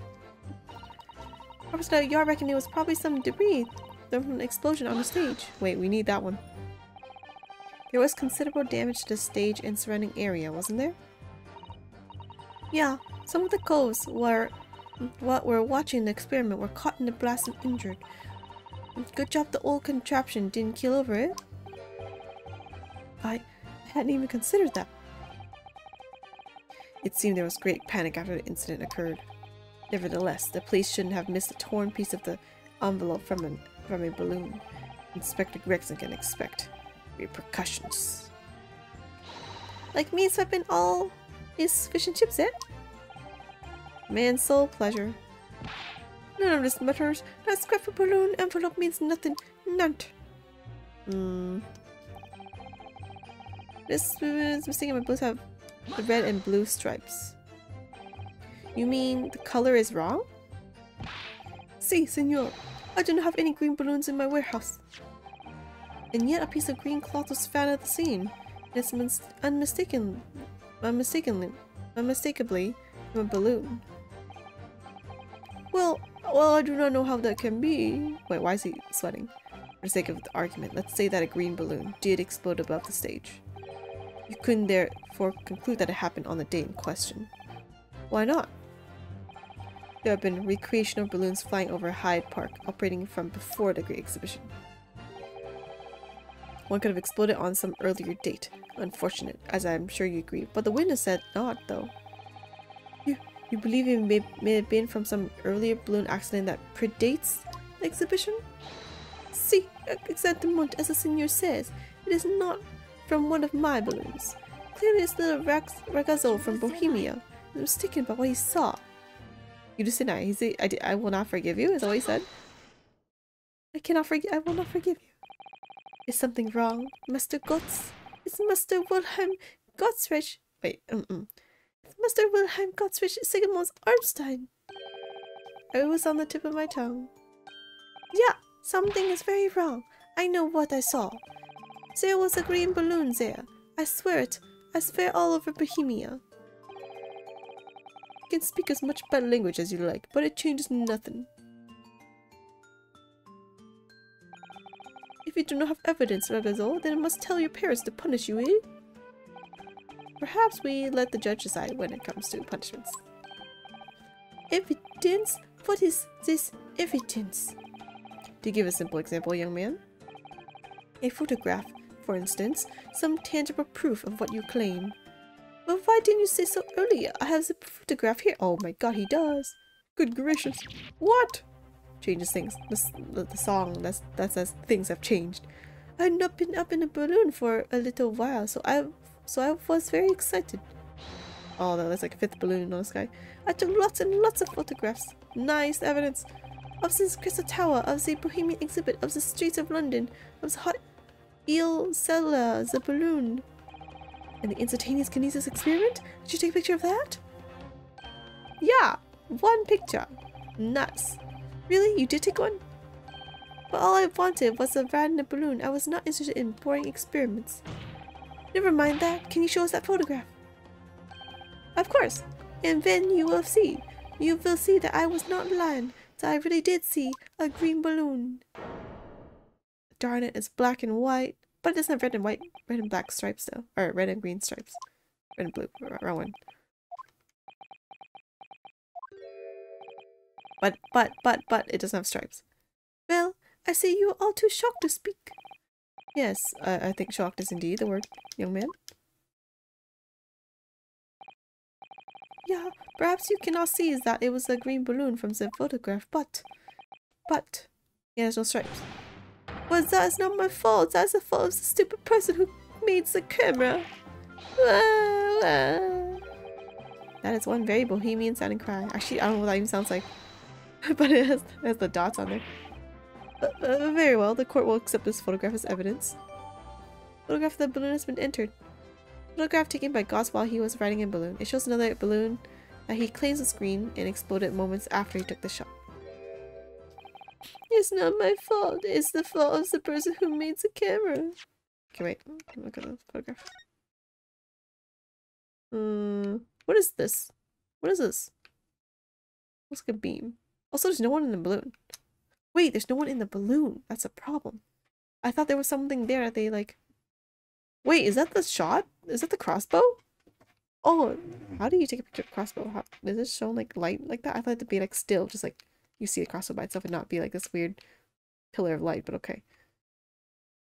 Officer Yard reckoned it was probably some debris from an explosion on the stage. Wait, we need that one. There was considerable damage to the stage and surrounding area, wasn't there? Yeah, some of the coves were watching the experiment were caught in the blast and injured. Good job the old contraption didn't keel over it. I hadn't even considered that. It seemed there was great panic after the incident occurred. Nevertheless, the police shouldn't have missed a torn piece of the envelope from a balloon. Inspector Gregson can expect repercussions. Like me sweeping all his fish and chips, eh? Man's sole pleasure. None of this matters. That scrap of balloon envelope means nothing. None. This is mistaken. My balloons have the red and blue stripes. You mean the color is wrong? Si, senor. I do not have any green balloons in my warehouse. And yet a piece of green cloth was found at the scene. It's unmistakably from a balloon. Well, I do not know how that can be. Wait, why is he sweating? For the sake of the argument, let's say that a green balloon did explode above the stage. You couldn't therefore conclude that it happened on the day in question. Why not? There have been recreational balloons flying over Hyde Park, operating from before the Great Exhibition. One could have exploded on some earlier date. Unfortunate, as I'm sure you agree. But the witness said not, though. You believe it may have been from some earlier balloon accident that predates the exhibition? Si, exactement as the senior says. It is not from one of my balloons. Clearly it's the ragazzo from Bohemia. He was mistaken about what he saw. You just deny. He said, I will not forgive you, is that what he said? I will not forgive you. Is something wrong, Mr. Gotts? It's Mr. Wilhelm Gottsrich. Wait, Mr. Wilhelm Gottsrich Sigmund's Armstein. It was on the tip of my tongue. Yeah, something is very wrong. I know what I saw. There was a green balloon there. I swear it. I swear all over Bohemia. You can speak as much bad language as you like, but it changes nothing. If you do not have evidence, Ragazzo, then I must tell your parents to punish you, eh? Perhaps we let the judge decide when it comes to punishments. Evidence? What is this evidence? To give a simple example, young man. A photograph, for instance, some tangible proof of what you claim. Well, why didn't you say so earlier? I have the photograph here. Oh my god, he does. Good gracious. What? Changes things. The song that says things have changed. I had not been up in a balloon for a little while, so I was very excited. Oh, that's like a fifth balloon in the sky. I took lots and lots of photographs. Nice evidence of the Crystal Tower, of the Bohemian exhibit, of the streets of London, of the hot eel cellar, the balloon. And the instantaneous kinesis experiment? Did you take a picture of that? Yeah, one picture. Nice. Really? You did take one? But all I wanted was a ride in a balloon. I was not interested in boring experiments. Never mind that. Can you show us that photograph? Of course. And then you will see. You will see that I was not lying. That I really did see a green balloon. Darn it, it's black and white. But it doesn't have red and black stripes though. Or red and green stripes. Red and blue. Wrong one. But it doesn't have stripes. Well, I see you are all too shocked to speak. Yes, I think shocked is indeed the word, young man. Yeah, perhaps you cannot see is that it was a green balloon from the photograph, but... Yeah, there's no stripes. But that is not my fault. That's the fault of the stupid person who made the camera. That is one very bohemian sounding cry. Actually, I don't know what that even sounds like. But it has the dots on there. Very well, the court will accept this photograph as evidence. Photograph of the balloon has been entered. Photograph taken by Goss while he was riding a balloon. It shows another balloon that he claims was green and exploded moments after he took the shot. It's not my fault. It's the fault of the person who made the camera. Okay, wait. Look at the photograph. What is this? What is this? Looks like a beam. Also, there's no one in the balloon. Wait, there's no one in the balloon. That's a problem. I thought there was something there that they like... Wait, is that the shot? Is that the crossbow? Oh, how do you take a picture of crossbow? How, is it shown like light like that? I thought it'd be like still, just like you see the crossbow by itself and not be like this weird pillar of light, but okay.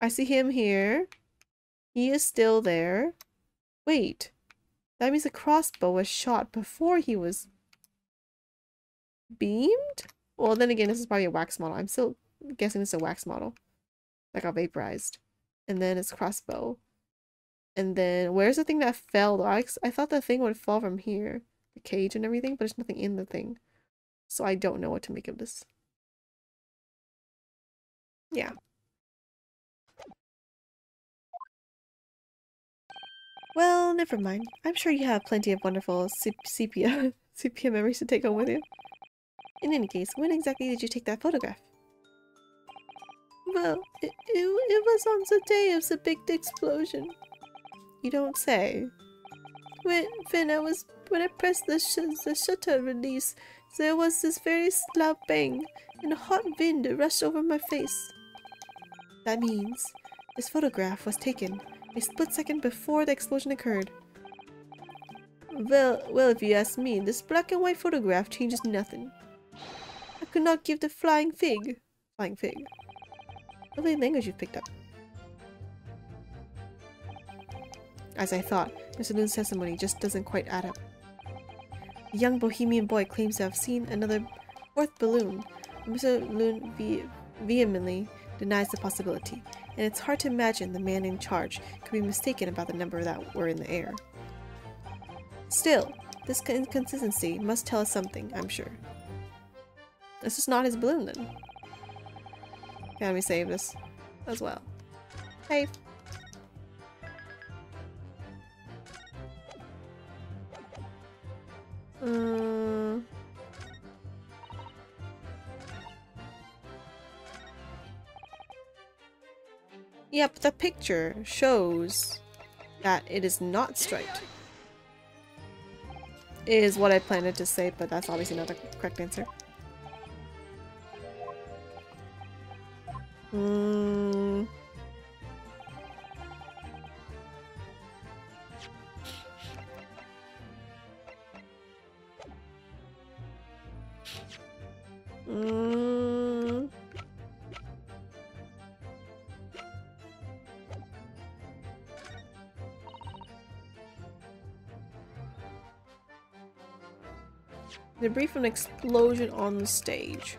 I see him here. He is still there. Wait. That means the crossbow was shot before he was beamed? Well, then again, this is probably a wax model. I'm still guessing this is a wax model. Like got vaporized. And then it's crossbow. And then, where's the thing that fell though? I thought the thing would fall from here. The cage and everything, but there's nothing in the thing. So I don't know what to make of this. Yeah. Well, never mind. I'm sure you have plenty of wonderful sepia memories to take home with you. In any case, when exactly did you take that photograph? Well, it was on the day of the big explosion. You don't say. When I pressed the shutter release, there was this very loud bang, and a hot wind rushed over my face. That means this photograph was taken a split second before the explosion occurred. Well, if you ask me, this black and white photograph changes nothing. I could not give the flying fig. Flying fig. Lovely language you've picked up. As I thought, Mr. Loon's testimony just doesn't quite add up. A young bohemian boy claims to have seen another fourth balloon. Mr. Loon vehemently denies the possibility, and it's hard to imagine the man in charge could be mistaken about the number that were in the air. Still, this inconsistency must tell us something, I'm sure. This is not his balloon, then. Can we save this as well? Save. Yep, the picture shows that it is not striped. Is what I planned to say, but that's obviously not the correct answer. Debris from an explosion on the stage.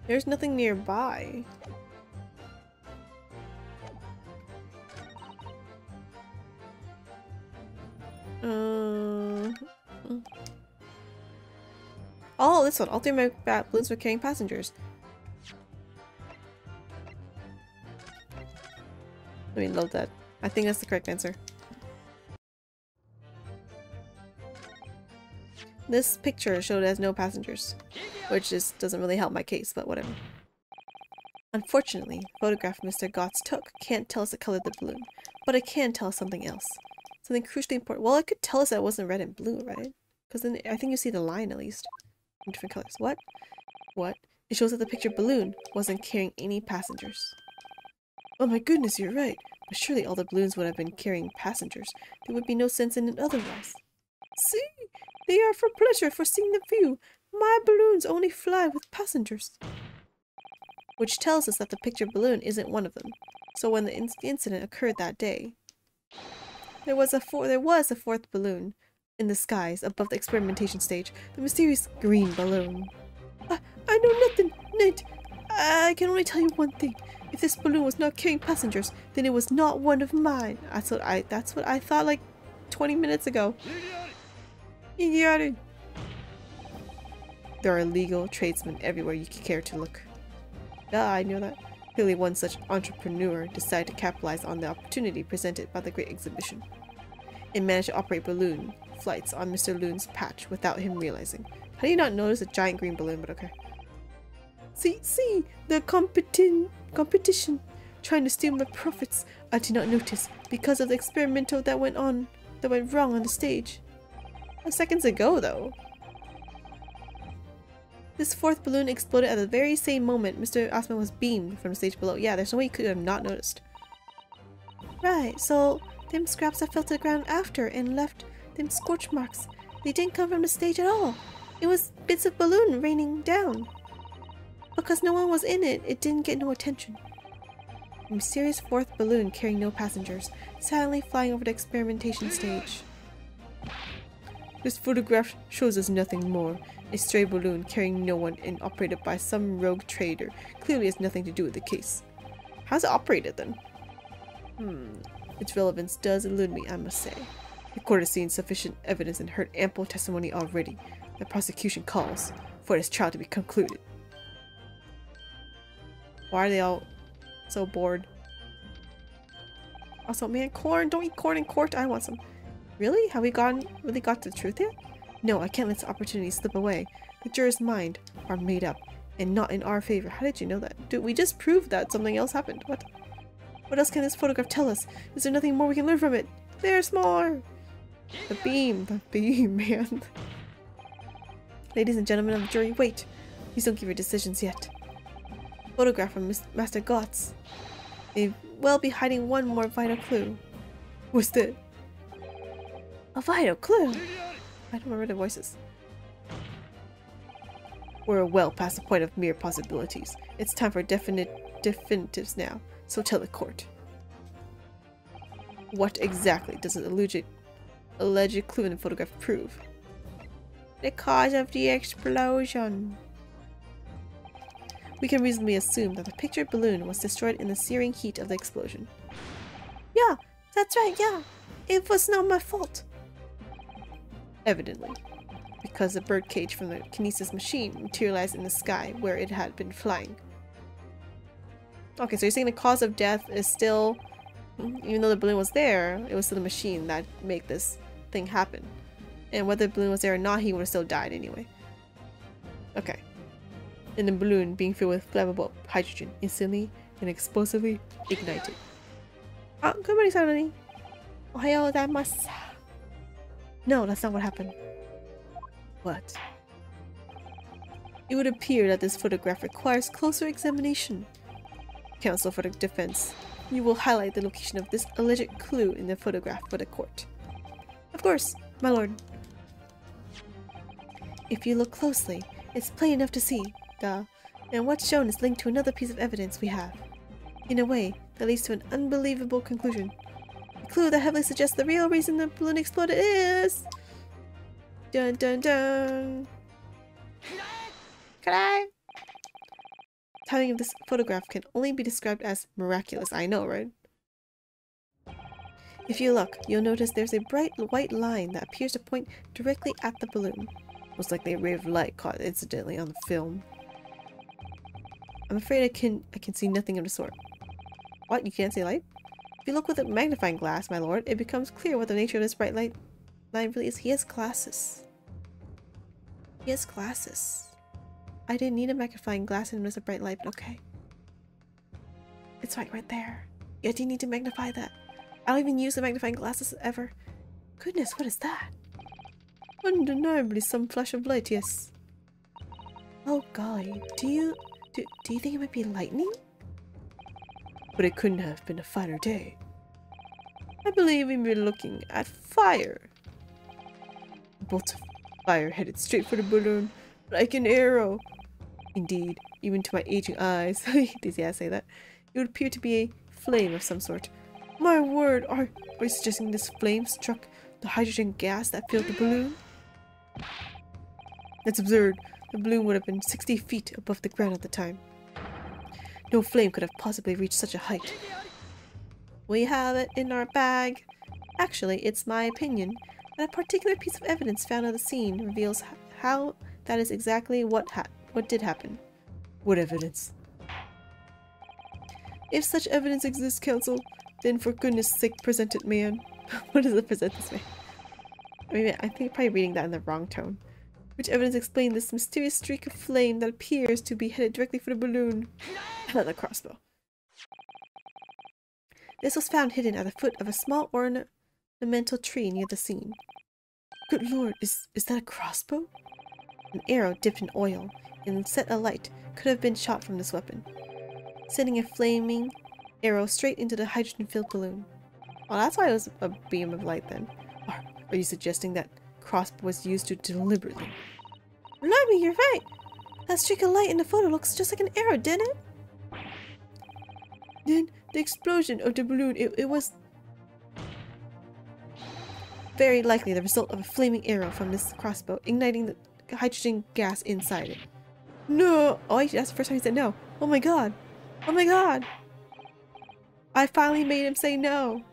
There's nothing nearby. Oh, this one. All three of my balloons were carrying passengers. Let me load that. I think that's the correct answer. This picture showed it has no passengers, which just doesn't really help my case, but whatever. Unfortunately, the photograph Mr. Gotts took can't tell us the color of the balloon, but it can tell us something else. Something crucially important. Well, it could tell us that it wasn't red and blue, right? Because then I think you see the line at least. In different colors. What? What? It shows that the picture balloon wasn't carrying any passengers. Oh my goodness, you're right. But surely all the balloons would have been carrying passengers. There would be no sense in it otherwise. See? They are for pleasure, for seeing the view. My balloons only fly with passengers. Which tells us that the picture balloon isn't one of them. So when the incident occurred that day, there was a fourth balloon in the skies above the experimentation stage. The mysterious green balloon. I know nothing, Ned. I can only tell you one thing. If this balloon was not carrying passengers, then it was not one of mine. That's what I thought like 20 minutes ago. There are illegal tradesmen everywhere you can care to look. I know that. Clearly one such entrepreneur decided to capitalize on the opportunity presented by the Great Exhibition and managed to operate balloon flights on Mr. Loon's patch without him realizing. How do you not notice a giant green balloon, but okay. See, the competition trying to steal my profits. I did not notice because of the experimental that went wrong on the stage. Seconds ago, though. This fourth balloon exploded at the very same moment Mr. Osman was beamed from the stage below. Yeah, there's no way you could have not noticed. Right, so them scraps that fell to the ground after and left them scorch marks. They didn't come from the stage at all. It was bits of balloon raining down. Because no one was in it, it didn't get no attention. A mysterious fourth balloon carrying no passengers, silently flying over the experimentation stage. This photograph shows us nothing more. A stray balloon carrying no one and operated by some rogue trader clearly has nothing to do with the case. How's it operated then? Its relevance does elude me, I must say. The court has seen sufficient evidence and heard ample testimony already. The prosecution calls for this trial to be concluded. Why are they all so bored? Also, man, corn! Don't eat corn in court! I want some. Really? Have we really got to the truth yet? No, I can't let this opportunity slip away. The jurors' minds are made up, and not in our favor. How did you know that? Dude, we just proved that something else happened. What? What else can this photograph tell us? Is there nothing more we can learn from it? There's more! The beam, man. Ladies and gentlemen of the jury, wait. Please don't give your decisions yet. Photograph from Master Gotts. A well be hiding one more vital clue. What's that? A vital clue? I don't remember the voices. We're well past the point of mere possibilities. It's time for definitives now, so tell the court. What exactly does the alleged clue in the photograph prove? The cause of the explosion. We can reasonably assume that the pictured balloon was destroyed in the searing heat of the explosion. Yeah, that's right, yeah. It was not my fault. Evidently, because the birdcage from the kinesis machine materialized in the sky where it had been flying. Okay, so you're saying the cause of death is still, even though the balloon was there, it was still the machine that made this thing happen. And whether the balloon was there or not, he would have still died anyway. Okay. And the balloon being filled with flammable hydrogen instantly and explosively ignited. Oh, good morning, Sononi. Ohayo gozaimasu. No, that's not what happened. What? It would appear that this photograph requires closer examination. Counsel for the defense, you will highlight the location of this alleged clue in the photograph for the court. Of course, my lord. If you look closely, it's plain enough to see, and what's shown is linked to another piece of evidence we have. In a way, that leads to an unbelievable conclusion. A clue that heavily suggests the real reason the balloon exploded is... Dun dun dun! Timing of this photograph can only be described as miraculous, I know, right? If you look, you'll notice there's a bright white line that appears to point directly at the balloon. Most likely a ray of light caught incidentally on the film. I'm afraid I can see nothing of the sort. What? You can't see light? If you look with a magnifying glass, my lord, it becomes clear what the nature of this bright light line really is. He has glasses. He has glasses. I didn't need a magnifying glass and it was a bright light, but okay. It's right there. Yeah, do you need to magnify that? I don't even use the magnifying glasses ever. Goodness, what is that? Undeniably some flash of light, yes. Oh golly, do you think it might be lightning? But it couldn't have been a finer day. I believe we may be looking at fire. A bolt of fire headed straight for the balloon, like an arrow. Indeed, even to my aging eyes, does he say that? It would appear to be a flame of some sort. My word, are you suggesting this flame struck the hydrogen gas that filled the balloon? That's absurd. The balloon would have been 60 feet above the ground at the time. No flame could have possibly reached such a height. We have it in our bag. Actually, it's my opinion that a particular piece of evidence found at the scene reveals how that is exactly what did happen. What evidence? If such evidence exists, counsel, then for goodness sake present it, man. What does it present this man? I mean, I think I'm probably reading that in the wrong tone. Which evidence explains this mysterious streak of flame that appears to be headed directly for the balloon? Another crossbow. This was found hidden at the foot of a small ornamental tree near the scene. Good lord, is that a crossbow? An arrow dipped in oil and set alight could have been shot from this weapon, sending a flaming arrow straight into the hydrogen-filled balloon. Oh, that's why it was a beam of light then. Are you suggesting that crossbow was used to deliberately? Blimey, you're right! That streak of light in the photo looks just like an arrow, didn't it? Then the explosion of the balloon, it was very likely the result of a flaming arrow from this crossbow, igniting the hydrogen gas inside it. No! Oh, that's the first time he said no. Oh my god! Oh my god! I finally made him say no!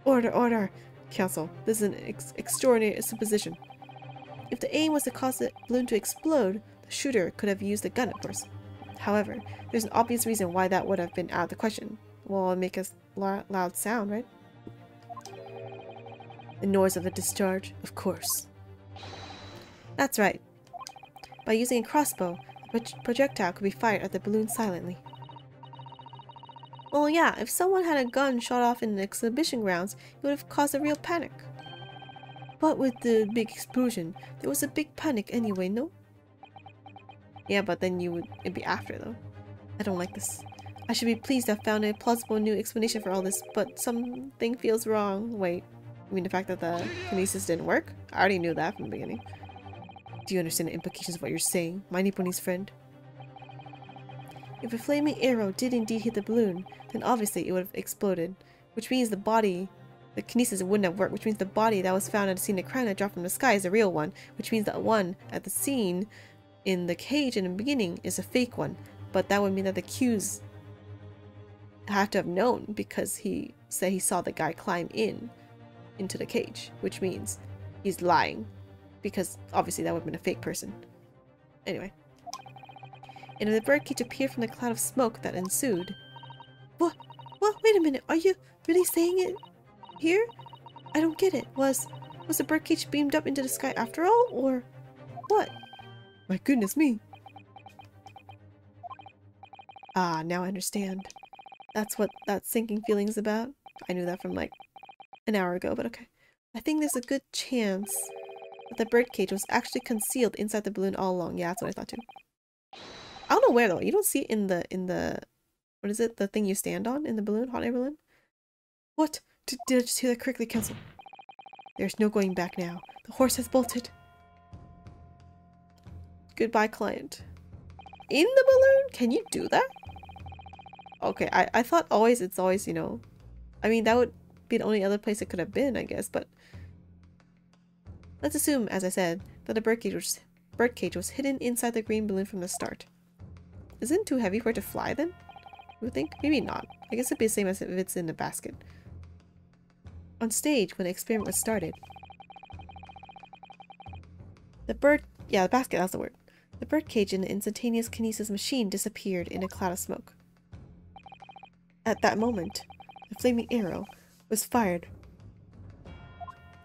Order, order! Counsel, this is an extraordinary supposition. If the aim was to cause the balloon to explode, the shooter could have used a gun, of course. However, there's an obvious reason why that would have been out of the question. Well, it'd make a loud sound, right? The noise of a discharge, of course. That's right. By using a crossbow, the projectile could be fired at the balloon silently. Well, yeah, if someone had a gun shot off in the exhibition grounds, it would have caused a real panic. But with the big explosion, there was a big panic anyway, no? Yeah, but then it'd be after though. I don't like this. I should be pleased I've found a plausible new explanation for all this, but something feels wrong. Wait, you mean the fact that the kinesis didn't work? I already knew that from the beginning. Do you understand the implications of what you're saying, my Nipponi's friend? If a flaming arrow did indeed hit the balloon, then obviously it would have exploded, which means the kinesis wouldn't have worked, which means the body that was found at the scene of crime that dropped from the sky is the real one, which means that one at the scene in the cage in the beginning is a fake one. But that would mean that the Qs have to have known, because he said he saw the guy climb into the cage, which means he's lying, because obviously that would have been a fake person. Anyway. And if the birdcage appeared from the cloud of smoke that ensued. What? Wait a minute, are you really saying it here? I don't get it. Was the birdcage beamed up into the sky after all, or what? My goodness me. Ah, now I understand. That's what that sinking feeling's about. I knew that from like an hour ago, but okay. I think there's a good chance that the birdcage was actually concealed inside the balloon all along. Yeah, that's what I thought too. I don't know where though. You don't see it in the what is it? The thing you stand on in the balloon, hot air balloon? What? Did I just hear that correctly, Council? There's no going back now. The horse has bolted. Goodbye, client. In the balloon? Can you do that? Okay, I thought it's always, you know, I mean, that would be the only other place it could have been, I guess, but let's assume, as I said, that the birdcage was hidden inside the green balloon from the start. Isn't it too heavy for it to fly then? You would think? Maybe not. I guess it'd be the same as if it's in the basket. On stage, when the experiment was started, the basket, that's the word. The birdcage in the instantaneous kinesis machine disappeared in a cloud of smoke. At that moment, the flaming arrow was fired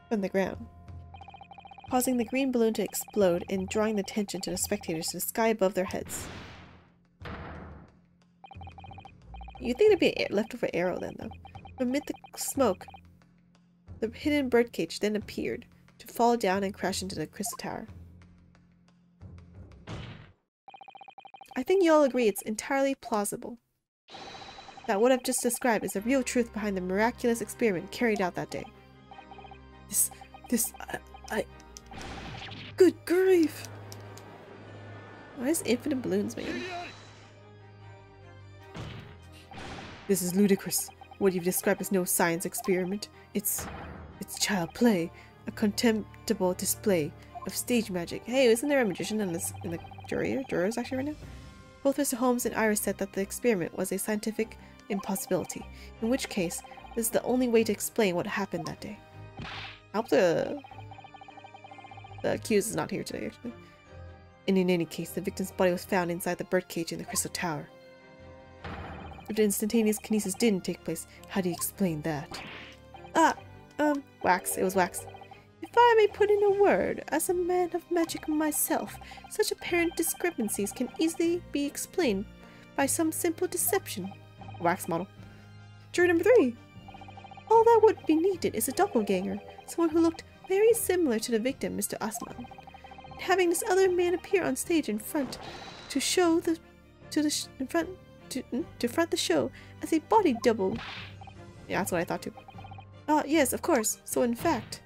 from the ground, causing the green balloon to explode and drawing the attention to the spectators to the sky above their heads. You'd think there'd be a leftover arrow then, though. Amid the smoke, the hidden birdcage then appeared to fall down and crash into the crystal tower. I think you all agree it's entirely plausible that what I've just described is the real truth behind the miraculous experiment carried out that day. Good grief! Why is infinite balloons made? This is ludicrous. What you've described is no science experiment. It's child play, a contemptible display of stage magic. Hey, isn't there a magician in the jurors actually right now? Both Mr. Holmes and Iris said that the experiment was a scientific impossibility, in which case, this is the only way to explain what happened that day. I hope the accused is not here today, actually. And in any case, the victim's body was found inside the birdcage in the crystal tower. If the instantaneous kinesis didn't take place, how do you explain that? Wax. It was wax. If I may put in a word, as a man of magic myself, such apparent discrepancies can easily be explained by some simple deception. Wax model. Jury number 3. All that would be needed is a doppelganger, someone who looked very similar to the victim, Mr. Osman. Having this other man appear on stage in front to show to front the show as a body double. Yeah, that's what I thought too. Yes, of course. So in fact,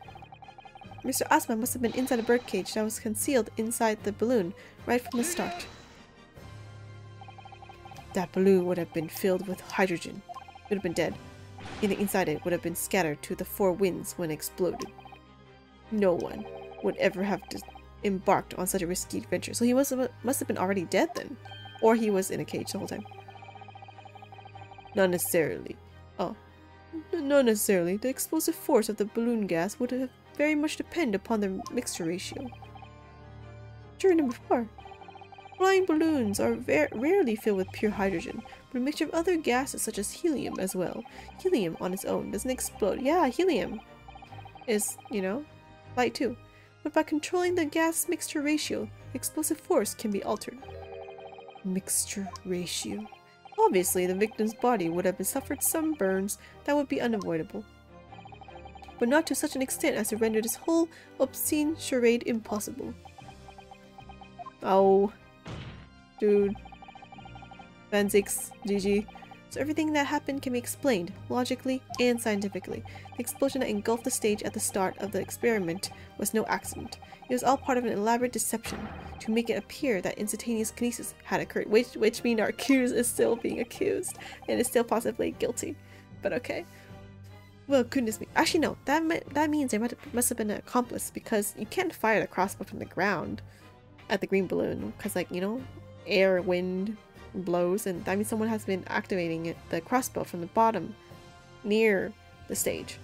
Mr. Osman must have been inside a birdcage that was concealed inside the balloon right from the start. That balloon would have been filled with hydrogen. It would have been dead. Anything inside it would have been scattered to the 4 winds when it exploded. No one would ever have embarked on such a risky adventure. So he must have been already dead then. Or he was in a cage the whole time. Not necessarily. Not necessarily. The explosive force of the balloon gas would have very much depend upon the mixture ratio. Jury number 4. Flying balloons are rarely filled with pure hydrogen, but a mixture of other gases such as helium as well. Helium on its own doesn't explode. Yeah, helium is, you know, light too. But by controlling the gas mixture ratio, the explosive force can be altered. Mixture ratio. Obviously, the victim's body would have suffered some burns that would be unavoidable, but not to such an extent as to render this whole obscene charade impossible. Oh, dude. Fan 6, GG. So everything that happened can be explained, logically and scientifically. The explosion that engulfed the stage at the start of the experiment was no accident. It was all part of an elaborate deception to make it appear that instantaneous kinesis had occurred, which means our accused is still being accused and is still possibly guilty. But okay. Well, goodness me. Actually, no. That means there must have been an accomplice, because you can't fire the crossbow from the ground at the green balloon, because, like, you know, air, wind blows, and that means someone has been activating the crossbow from the bottom near the stage,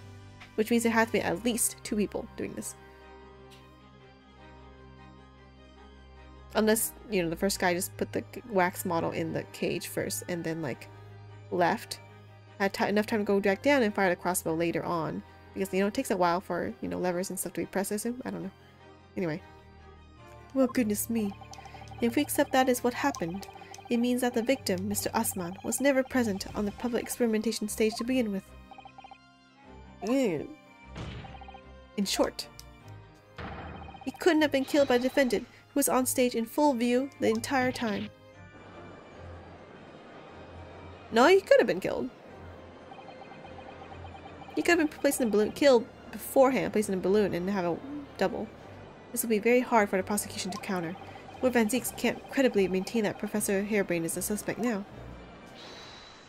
which means there has to be at least 2 people doing this. Unless, you know, the first guy just put the wax model in the cage first and then, like, left. Had enough time to go back down and fire the crossbow later on. Because, you know, it takes a while for, you know, levers and stuff to be pressed, I assume? I don't know. Anyway. Well, goodness me. If we accept that is what happened, it means that the victim, Mr. Osman, was never present on the public experimentation stage to begin with. In short, he couldn't have been killed by the defendant, who was on stage in full view the entire time. No, he could have been killed. He could have been placed in a balloon, killed beforehand, placed in a balloon, and have a double. This will be very hard for the prosecution to counter. Lord Van Zieks can't credibly maintain that Professor Harebrained is the suspect now.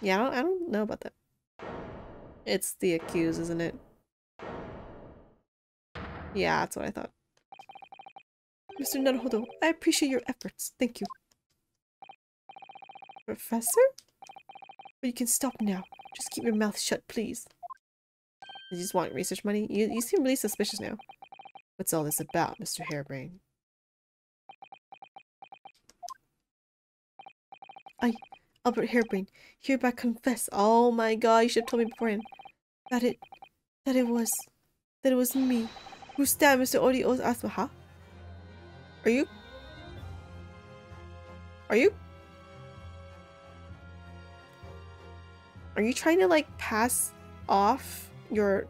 Yeah, I don't know about that. It's the accused, isn't it? Yeah, that's what I thought. Mr. Naruhodo, I appreciate your efforts. Thank you. Professor? But you can stop now. Just keep your mouth shut, please. You just want research money? You seem really suspicious now. What's all this about, Mr. Harebrained? I, Albert Harebrained, hereby confess. Oh my god, you should have told me beforehand. That it was me who stabbed Mr. Odi Asma, huh? Are you trying to, like, pass off your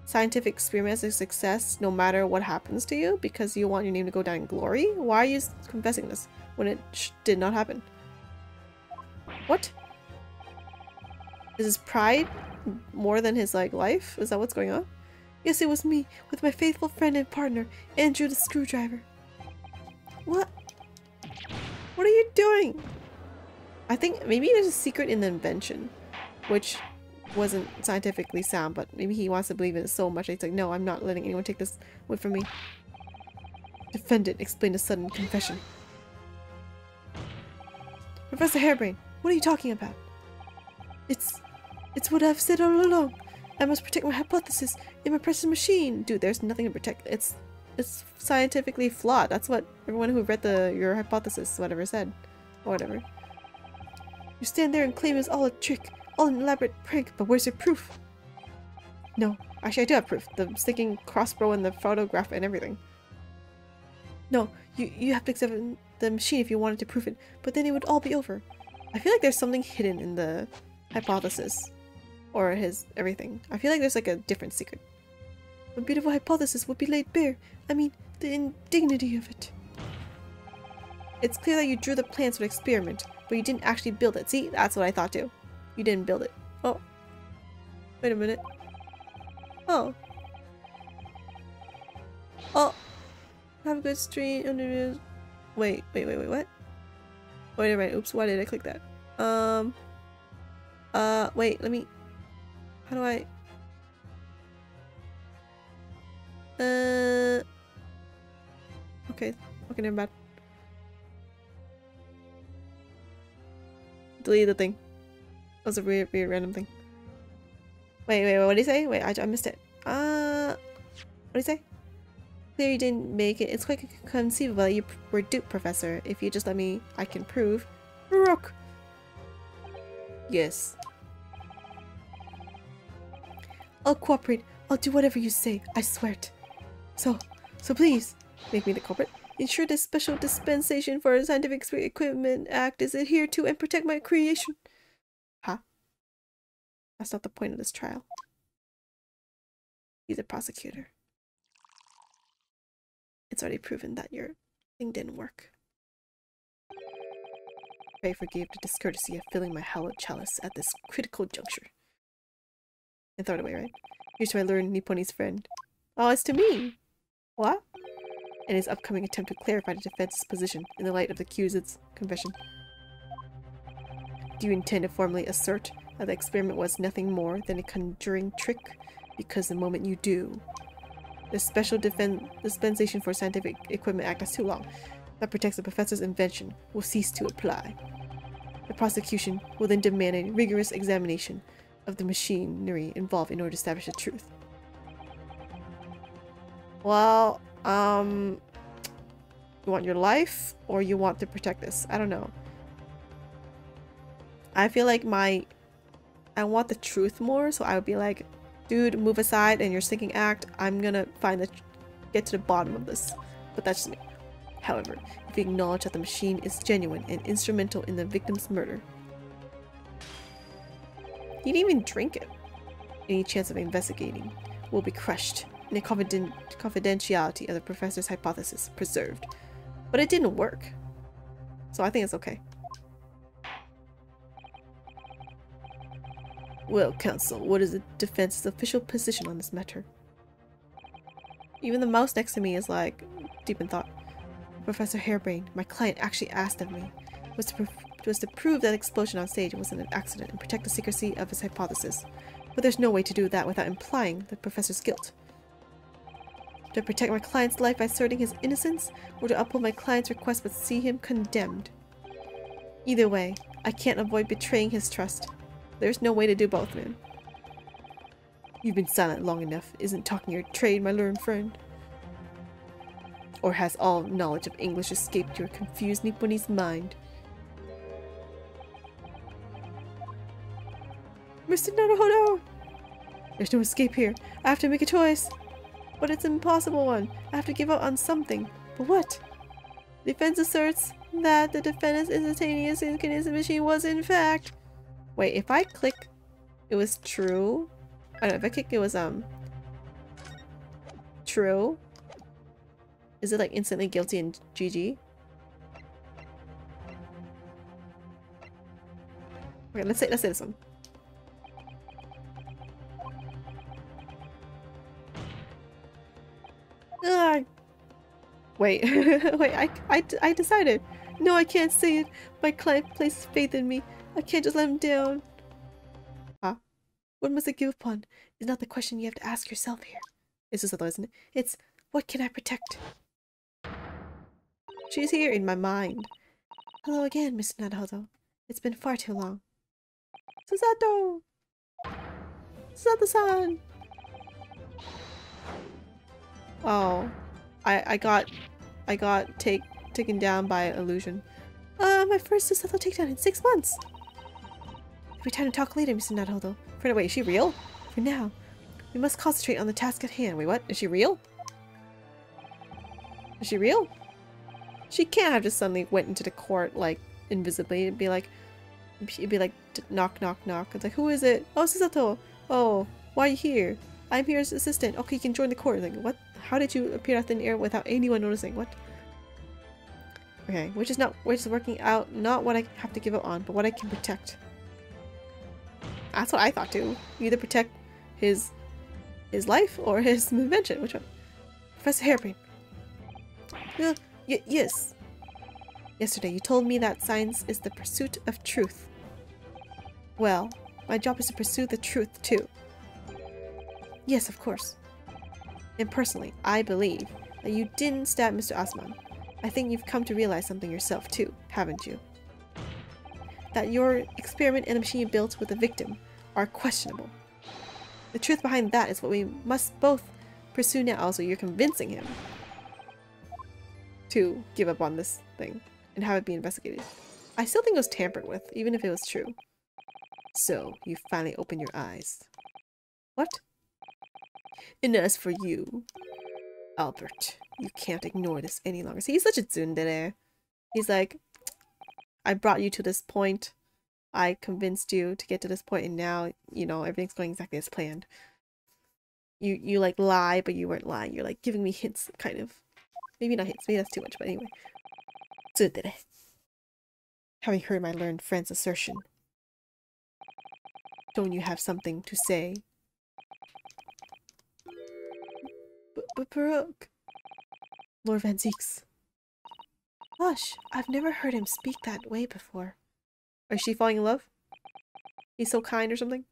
scientific experiment as a success no matter what happens to you because you want your name to go down in glory? Why are you confessing this when it did not happen? What? Is his pride more than his, like, life? Is that what's going on? Yes, it was me, with my faithful friend and partner, Andrew the Screwdriver. What? What are you doing? I think maybe there's a secret in the invention, which wasn't scientifically sound, but maybe he wants to believe in it so much that he's like, no, I'm not letting anyone take this away from me. Defendant explained a sudden confession. Professor Harebrained, what are you talking about? It's what I've said all along. I must protect my hypothesis in my precious machine. Dude, there's nothing to protect. It's scientifically flawed. That's what everyone who read your hypothesis, whatever, said. Or whatever. You stand there and claim it's all a trick, all an elaborate prank, but where's your proof? No, actually I do have proof. The sticking crossbow and the photograph and everything. No, you have to examine the machine if you wanted to prove it, but then it would all be over. I feel like there's something hidden in the hypothesis. Or his everything. I feel like there's, like, a different secret. A beautiful hypothesis would be laid bare. I mean, the indignity of it. It's clear that you drew the plans for the experiment, but you didn't actually build it. See? That's what I thought too. You didn't build it. Oh. Wait a minute. Oh. Oh. Have a good stream. Wait, what? Wait a minute. Oops, why did I click that? Wait, let me... How do I... Okay, never mind. Delete the thing. That was a weird random thing. Wait, what did he say? Wait, I missed it. What did he say? Clear you didn't make it. It's quite conceivable that you were duped, Professor. If you just let me, I can prove. Rook! Yes. I'll cooperate. I'll do whatever you say. I swear it. So please, make me the culprit. Ensure this special dispensation for a Scientific Equipment Act is adhered to and protect my creation. Huh? That's not the point of this trial. He's a prosecutor. It's already proven that your thing didn't work. Pray forgive the discourtesy of filling my hallowed chalice at this critical juncture. And throw it away, right? Here's to my learned Nipponese friend. Oh, it's to me! What? And his upcoming attempt to clarify the defense's position in the light of the accused's confession. Do you intend to formally assert that the experiment was nothing more than a conjuring trick? Because the moment you do, the Special Dispensation for Scientific Equipment Act is too long. That protects the professor's invention will cease to apply. The prosecution will then demand a rigorous examination of the machinery involved in order to establish the truth. Well, you want your life or you want to protect this? I don't know. I feel like I want the truth more, so I would be like, dude, move aside and your sinking act. I'm gonna get to the bottom of this. But that's just me. However, if you acknowledge that the machine is genuine and instrumental in the victim's murder, he didn't even drink it. Any chance of investigating will be crushed and the confidentiality of the professor's hypothesis preserved. But it didn't work. So I think it's okay. Well, counsel, what is the defense's official position on this matter? Even the mouse next to me is like, deep in thought. Professor Harebrained, my client actually asked of me, was to prove that explosion on stage wasn't an accident and protect the secrecy of his hypothesis. But there's no way to do that without implying the professor's guilt. To protect my client's life by asserting his innocence, or to uphold my client's request but see him condemned. Either way, I can't avoid betraying his trust. There's no way to do both, man. You've been silent long enough. Isn't talking your trade, my learned friend? Or has all knowledge of English escaped your confused Nipponese mind? Mr. Naruhodo! There's no escape here. I have to make a choice. But it's an impossible one. I have to give up on something. But what? Defense asserts that the defendant's instantaneous incandescent machine was in fact... Wait, if I click, it was true? I don't know, if I click it was, true? Is it like instantly guilty and GG? Okay, let's say this one. Ugh. Wait, wait, I decided. No, I can't say it. My client places faith in me. I can't just let him down. Huh? What must I give upon is not the question you have to ask yourself here. It's just a isn't it? It's, what can I protect? She's here in my mind. Hello again, Mr. Naruhodo. It's been far too long. Susato! Susato-san! Oh. I got taken down by illusion. My first Susato takedown in 6 months! Every time to talk later, Mr. Naruhodo. Wait, is she real? For now, we must concentrate on the task at hand. Wait, what? Is she real? Is she real? She can't have just suddenly went into the court, like, invisibly. It'd be like, knock, knock, knock. It's like, who is it? Oh, Susato! Oh, why are you here? I'm here as assistant. Okay, you can join the court. Like, what? How did you appear out of thin air without anyone noticing? What? Okay, which is working out not what I have to give up on, but what I can protect. That's what I thought too. You either protect his life or his invention. Which one? Professor Harebrained. Yes. Yesterday you told me that science is the pursuit of truth. Well, my job is to pursue the truth too. Yes, of course. And personally, I believe that you didn't stab Mr. Asman. I think you've come to realize something yourself too, haven't you? That your experiment and the machine you built with the victim are questionable. The truth behind that is what we must both pursue now. Also, you're convincing him to give up on this thing and have it be investigated. I still think it was tampered with, even if it was true. So, you finally open your eyes. What? And as for you, Albert, you can't ignore this any longer. See, he's such a tsundere. He's like, I brought you to this point. I convinced you to get to this point, and now, you know, everything's going exactly as planned. You like lie, but you weren't lying. You're like giving me hints, kind of. Maybe not hints, maybe that's too much, but anyway. Tsundere. having heard my learned friend's assertion. Don't you have something to say? But Baroque. Lord Van Zeeks. Hush, I've never heard him speak that way before. Is she falling in love? He's so kind or something?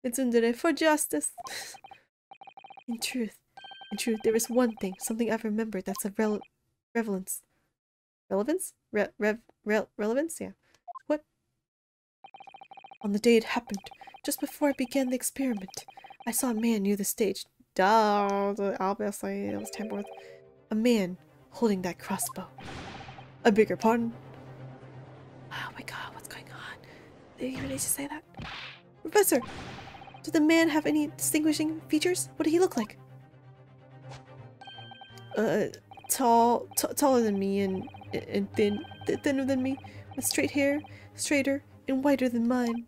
It's tsundere for justice. In truth, there is one thing, something I've remembered that's of relevance. Relevance? Relevance? Yeah. What? On the day it happened, just before I began the experiment, I saw a man near the stage. Duh, obviously it was Tamworth. A man holding that crossbow. I beg your pardon? Oh my god, what's going on? Did he really just say that? Professor! Did the man have any distinguishing features? What did he look like? Taller than me and thinner than me, with straight hair, straighter and whiter than mine.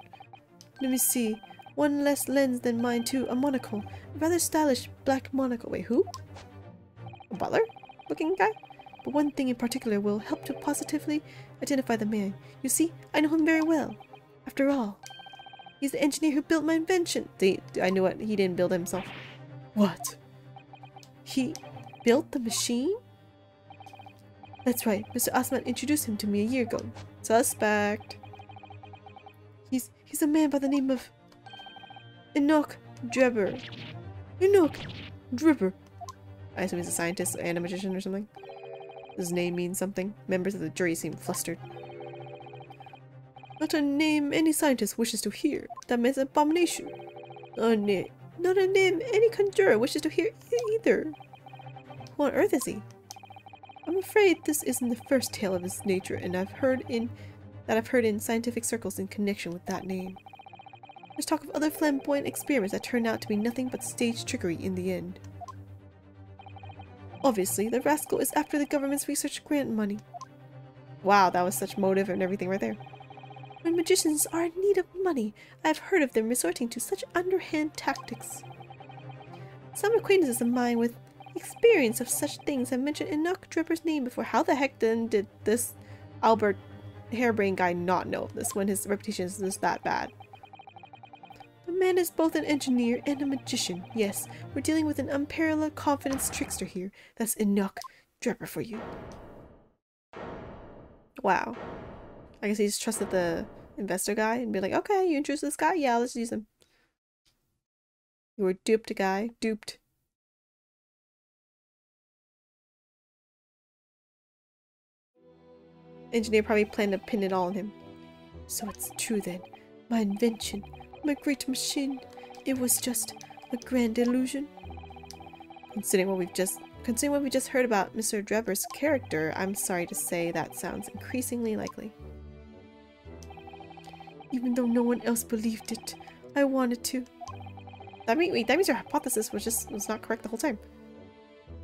Let me see. One less lens than mine too. A monocle. A rather stylish black monocle. Wait, who? A butler looking guy? But one thing in particular will help to positively identify the man. You see, I know him very well. After all, he's the engineer who built my invention. I knew it. He didn't build it himself. What? He built the machine? That's right. Mr. Osman introduced him to me a year ago. Suspect. He's a man by the name of Enoch Drebber. Enoch Drebber. I assume he's a scientist and a magician or something. His name means something. Members of the jury seem flustered. Not a name any scientist wishes to hear. That means abomination. Not a name any conjurer wishes to hear either. Who on earth is he? I'm afraid this isn't the first tale of his nature, and I've heard in scientific circles in connection with that name. There's talk of other flamboyant experiments that turned out to be nothing but stage trickery in the end. Obviously, the rascal is after the government's research grant money. Wow, that was such motive and everything right there. When magicians are in need of money, I've heard of them resorting to such underhand tactics. Some acquaintances of mine with experience of such things have mentioned Enoch Drebber's name before. How the heck then did this Albert harebrained guy not know of this when his reputation is just that bad? The man is both an engineer and a magician. Yes, we're dealing with an unparalleled confidence trickster here. That's Enoch Drebber for you. Wow. I guess he just trusted the investor guy and be like, okay, you introduce this guy? Yeah, let's use him. You were duped, guy. Duped. Engineer probably planned to pin it all on him. So it's true then. My invention. My great machine. It was just a grand illusion. Considering what we just heard about Mr. Drebber's character, I'm sorry to say that sounds increasingly likely. Even though no one else believed it, I wanted to. That means your hypothesis was not correct the whole time.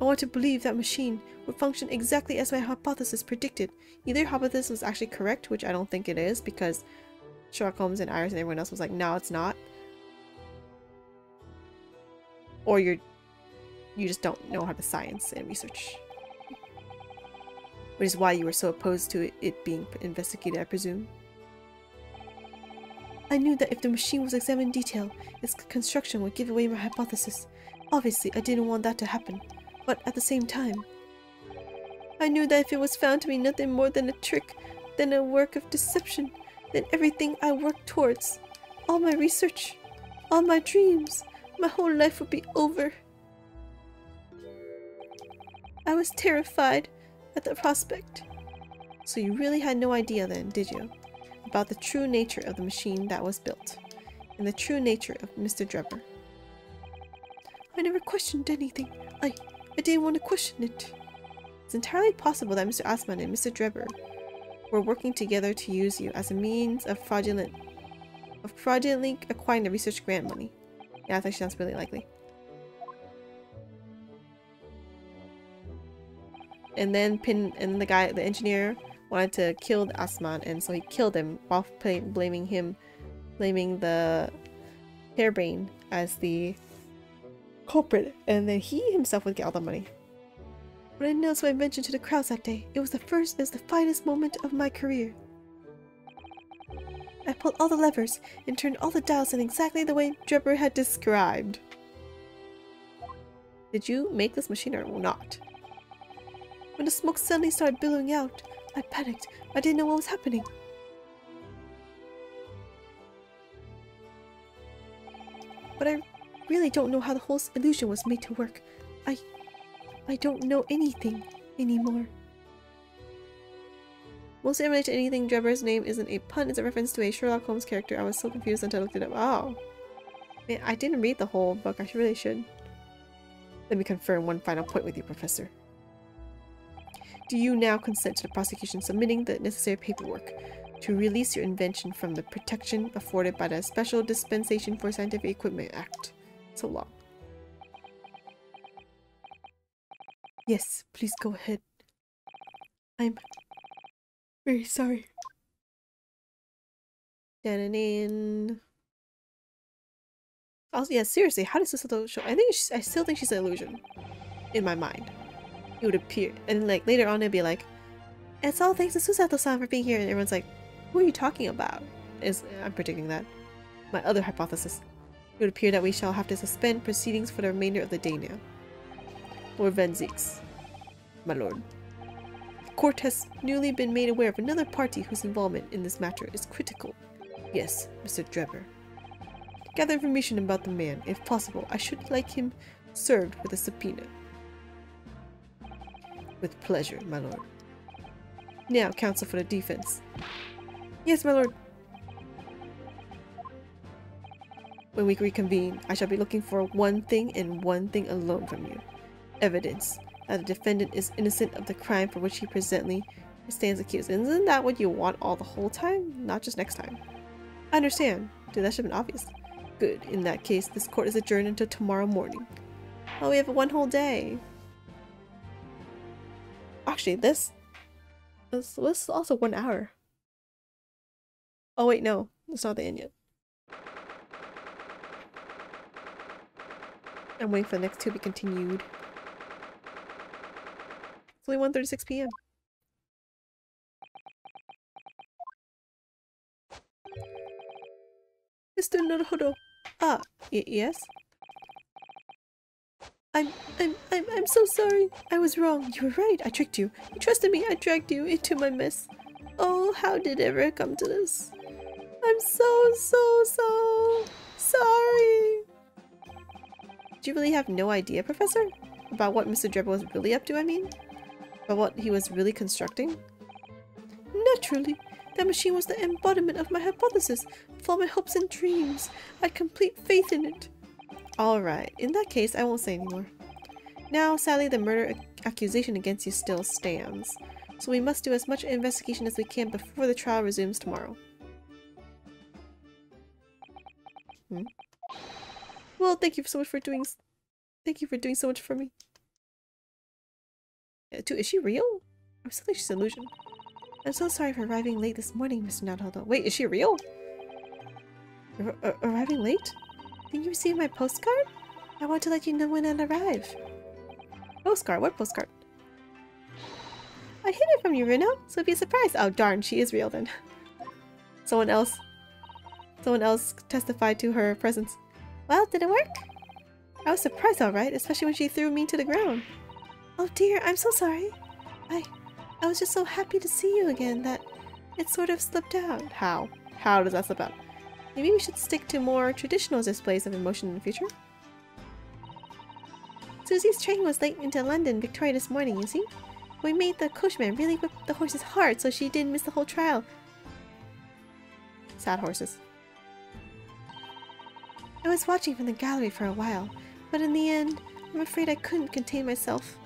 I want to believe that machine would function exactly as my hypothesis predicted. Either your hypothesis was actually correct, which I don't think it is, because Sherlock Holmes and Iris and everyone else was like, no, it's not. Or you just don't know how to science and research. Which is why you were so opposed to it being investigated, I presume. I knew that if the machine was examined in detail, its construction would give away my hypothesis. Obviously, I didn't want that to happen. But at the same time, I knew that if it was found to be nothing more than a trick, than a work of deception, then everything I worked towards, all my research, all my dreams, my whole life would be over. I was terrified at the prospect. So you really had no idea then, did you? About the true nature of the machine that was built, and the true nature of Mr. Drebber. I never questioned anything. I didn't want to question it. It's entirely possible that Mr. Osman and Mr. Drebber were working together to use you as a means of fraudulently acquiring the research grant money. Yeah, that sounds really likely. And then the engineer wanted to kill Osman, and so he killed him while blaming the harebrain as the culprit, and then he himself would get all the money. When I announced my invention to the crowds that day, it was the finest moment of my career. I pulled all the levers and turned all the dials in exactly the way Drebber had described. Did you make this machine or not? When the smoke suddenly started billowing out, I panicked. I didn't know what was happening. But I really don't know how the whole illusion was made to work. I don't know anything anymore. Mostly unrelated to anything, Drebber's name isn't a pun, it's a reference to a Sherlock Holmes character. I was so confused until I looked it up. Oh. Man, I didn't read the whole book. I really should. Let me confirm one final point with you, Professor. Do you now consent to the prosecution submitting the necessary paperwork to release your invention from the protection afforded by the Special Dispensation for Scientific Equipment Act? So long. Yes, please go ahead. I'm very sorry. Dan-dan-dan. Also, yeah, seriously, how does Susato show? I still think she's an illusion. In my mind. It would appear. And like later on it'd be like, it's all thanks to Susato-san for being here, and everyone's like, who are you talking about? I'm predicting that. My other hypothesis. It would appear that we shall have to suspend proceedings for the remainder of the day now. Lord Van Zeeks, my lord. The court has newly been made aware of another party whose involvement in this matter is critical. Yes, Mr. Drebber. Gather information about the man. If possible, I should like him served with a subpoena. With pleasure, my lord. Now, counsel for the defense. Yes, my lord. When we reconvene, I shall be looking for one thing and one thing alone from you. Evidence that the defendant is innocent of the crime for which he presently stands accused. Isn't that what you want all the whole time? Not just next time. I understand. Dude, that should have been obvious. Good. In that case, this court is adjourned until tomorrow morning. Oh, we have one whole day. Actually, this is also 1 hour. Oh wait, no. It's not the end yet. I'm waiting for the next two to be continued. It's only 1:36 p.m. Mr. Naruhodo. Ah, yes? I'm so sorry. I was wrong. You were right. I tricked you. You trusted me. I dragged you into my mess. Oh, how did it ever come to this? I'm so sorry. Do you really have no idea, Professor? About what Mr. Drebber was really up to, I mean? About what he was really constructing? Naturally. That machine was the embodiment of my hypothesis, of all my hopes and dreams. I had complete faith in it. Alright, in that case, I won't say anymore. Now, sadly, the murder accusation against you still stands, so we must do as much investigation as we can before the trial resumes tomorrow. Well, thank you so much for doing so much for me. Dude, is she real? I still think she's an illusion. I'm so sorry for arriving late this morning, Mr. Naruhodo. Wait, is she real? Arriving late? Didn't you receive my postcard? I want to let you know when I'll arrive. Postcard? What postcard? I hid it from you, Rino, so it'd be a surprise. Oh darn, she is real then. Someone else testified to her presence. Well, did it work? I was surprised, alright, especially when she threw me to the ground. Oh dear, I'm so sorry. I was just so happy to see you again that it sort of slipped out. How? How does that slip out? Maybe we should stick to more traditional displays of emotion in the future. Susie's train was late into London, Victoria this morning, you see? We made the coachman really whip the horses hard so she didn't miss the whole trial. Sad horses. I was watching from the gallery for a while, but in the end, I'm afraid I couldn't contain myself.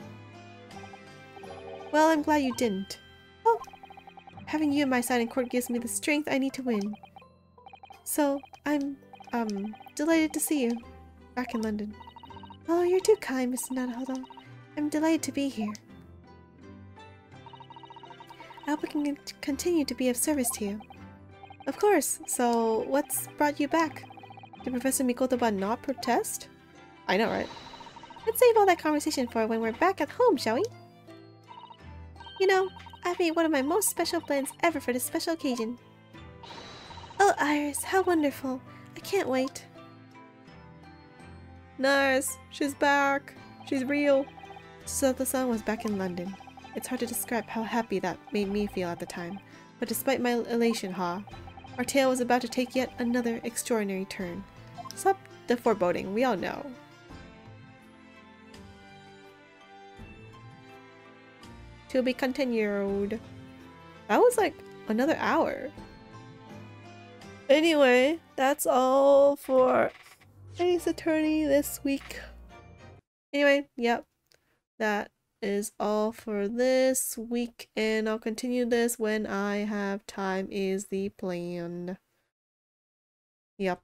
Well, I'm glad you didn't. Oh, having you on my side in court gives me the strength I need to win. So, I'm, delighted to see you back in London. Oh, you're too kind, Mr. Naruhodo. I'm delighted to be here. I hope I can continue to be of service to you. Of course. So, what's brought you back? Did Professor Mikotoba not protest? I know, right? Let's save all that conversation for when we're back at home, shall we? You know, I made one of my most special plans ever for this special occasion. Oh, Iris, how wonderful. I can't wait. Nice. She's back. She's real. So the song was back in London. It's hard to describe how happy that made me feel at the time. But despite my elation, our tale was about to take yet another extraordinary turn. Stop the foreboding, we all know. To be continued. That was like another hour. Anyway, that's all for Ace Attorney this week. Anyway, yep. That is all for this week, and I'll continue this when I have time is the plan. Yep.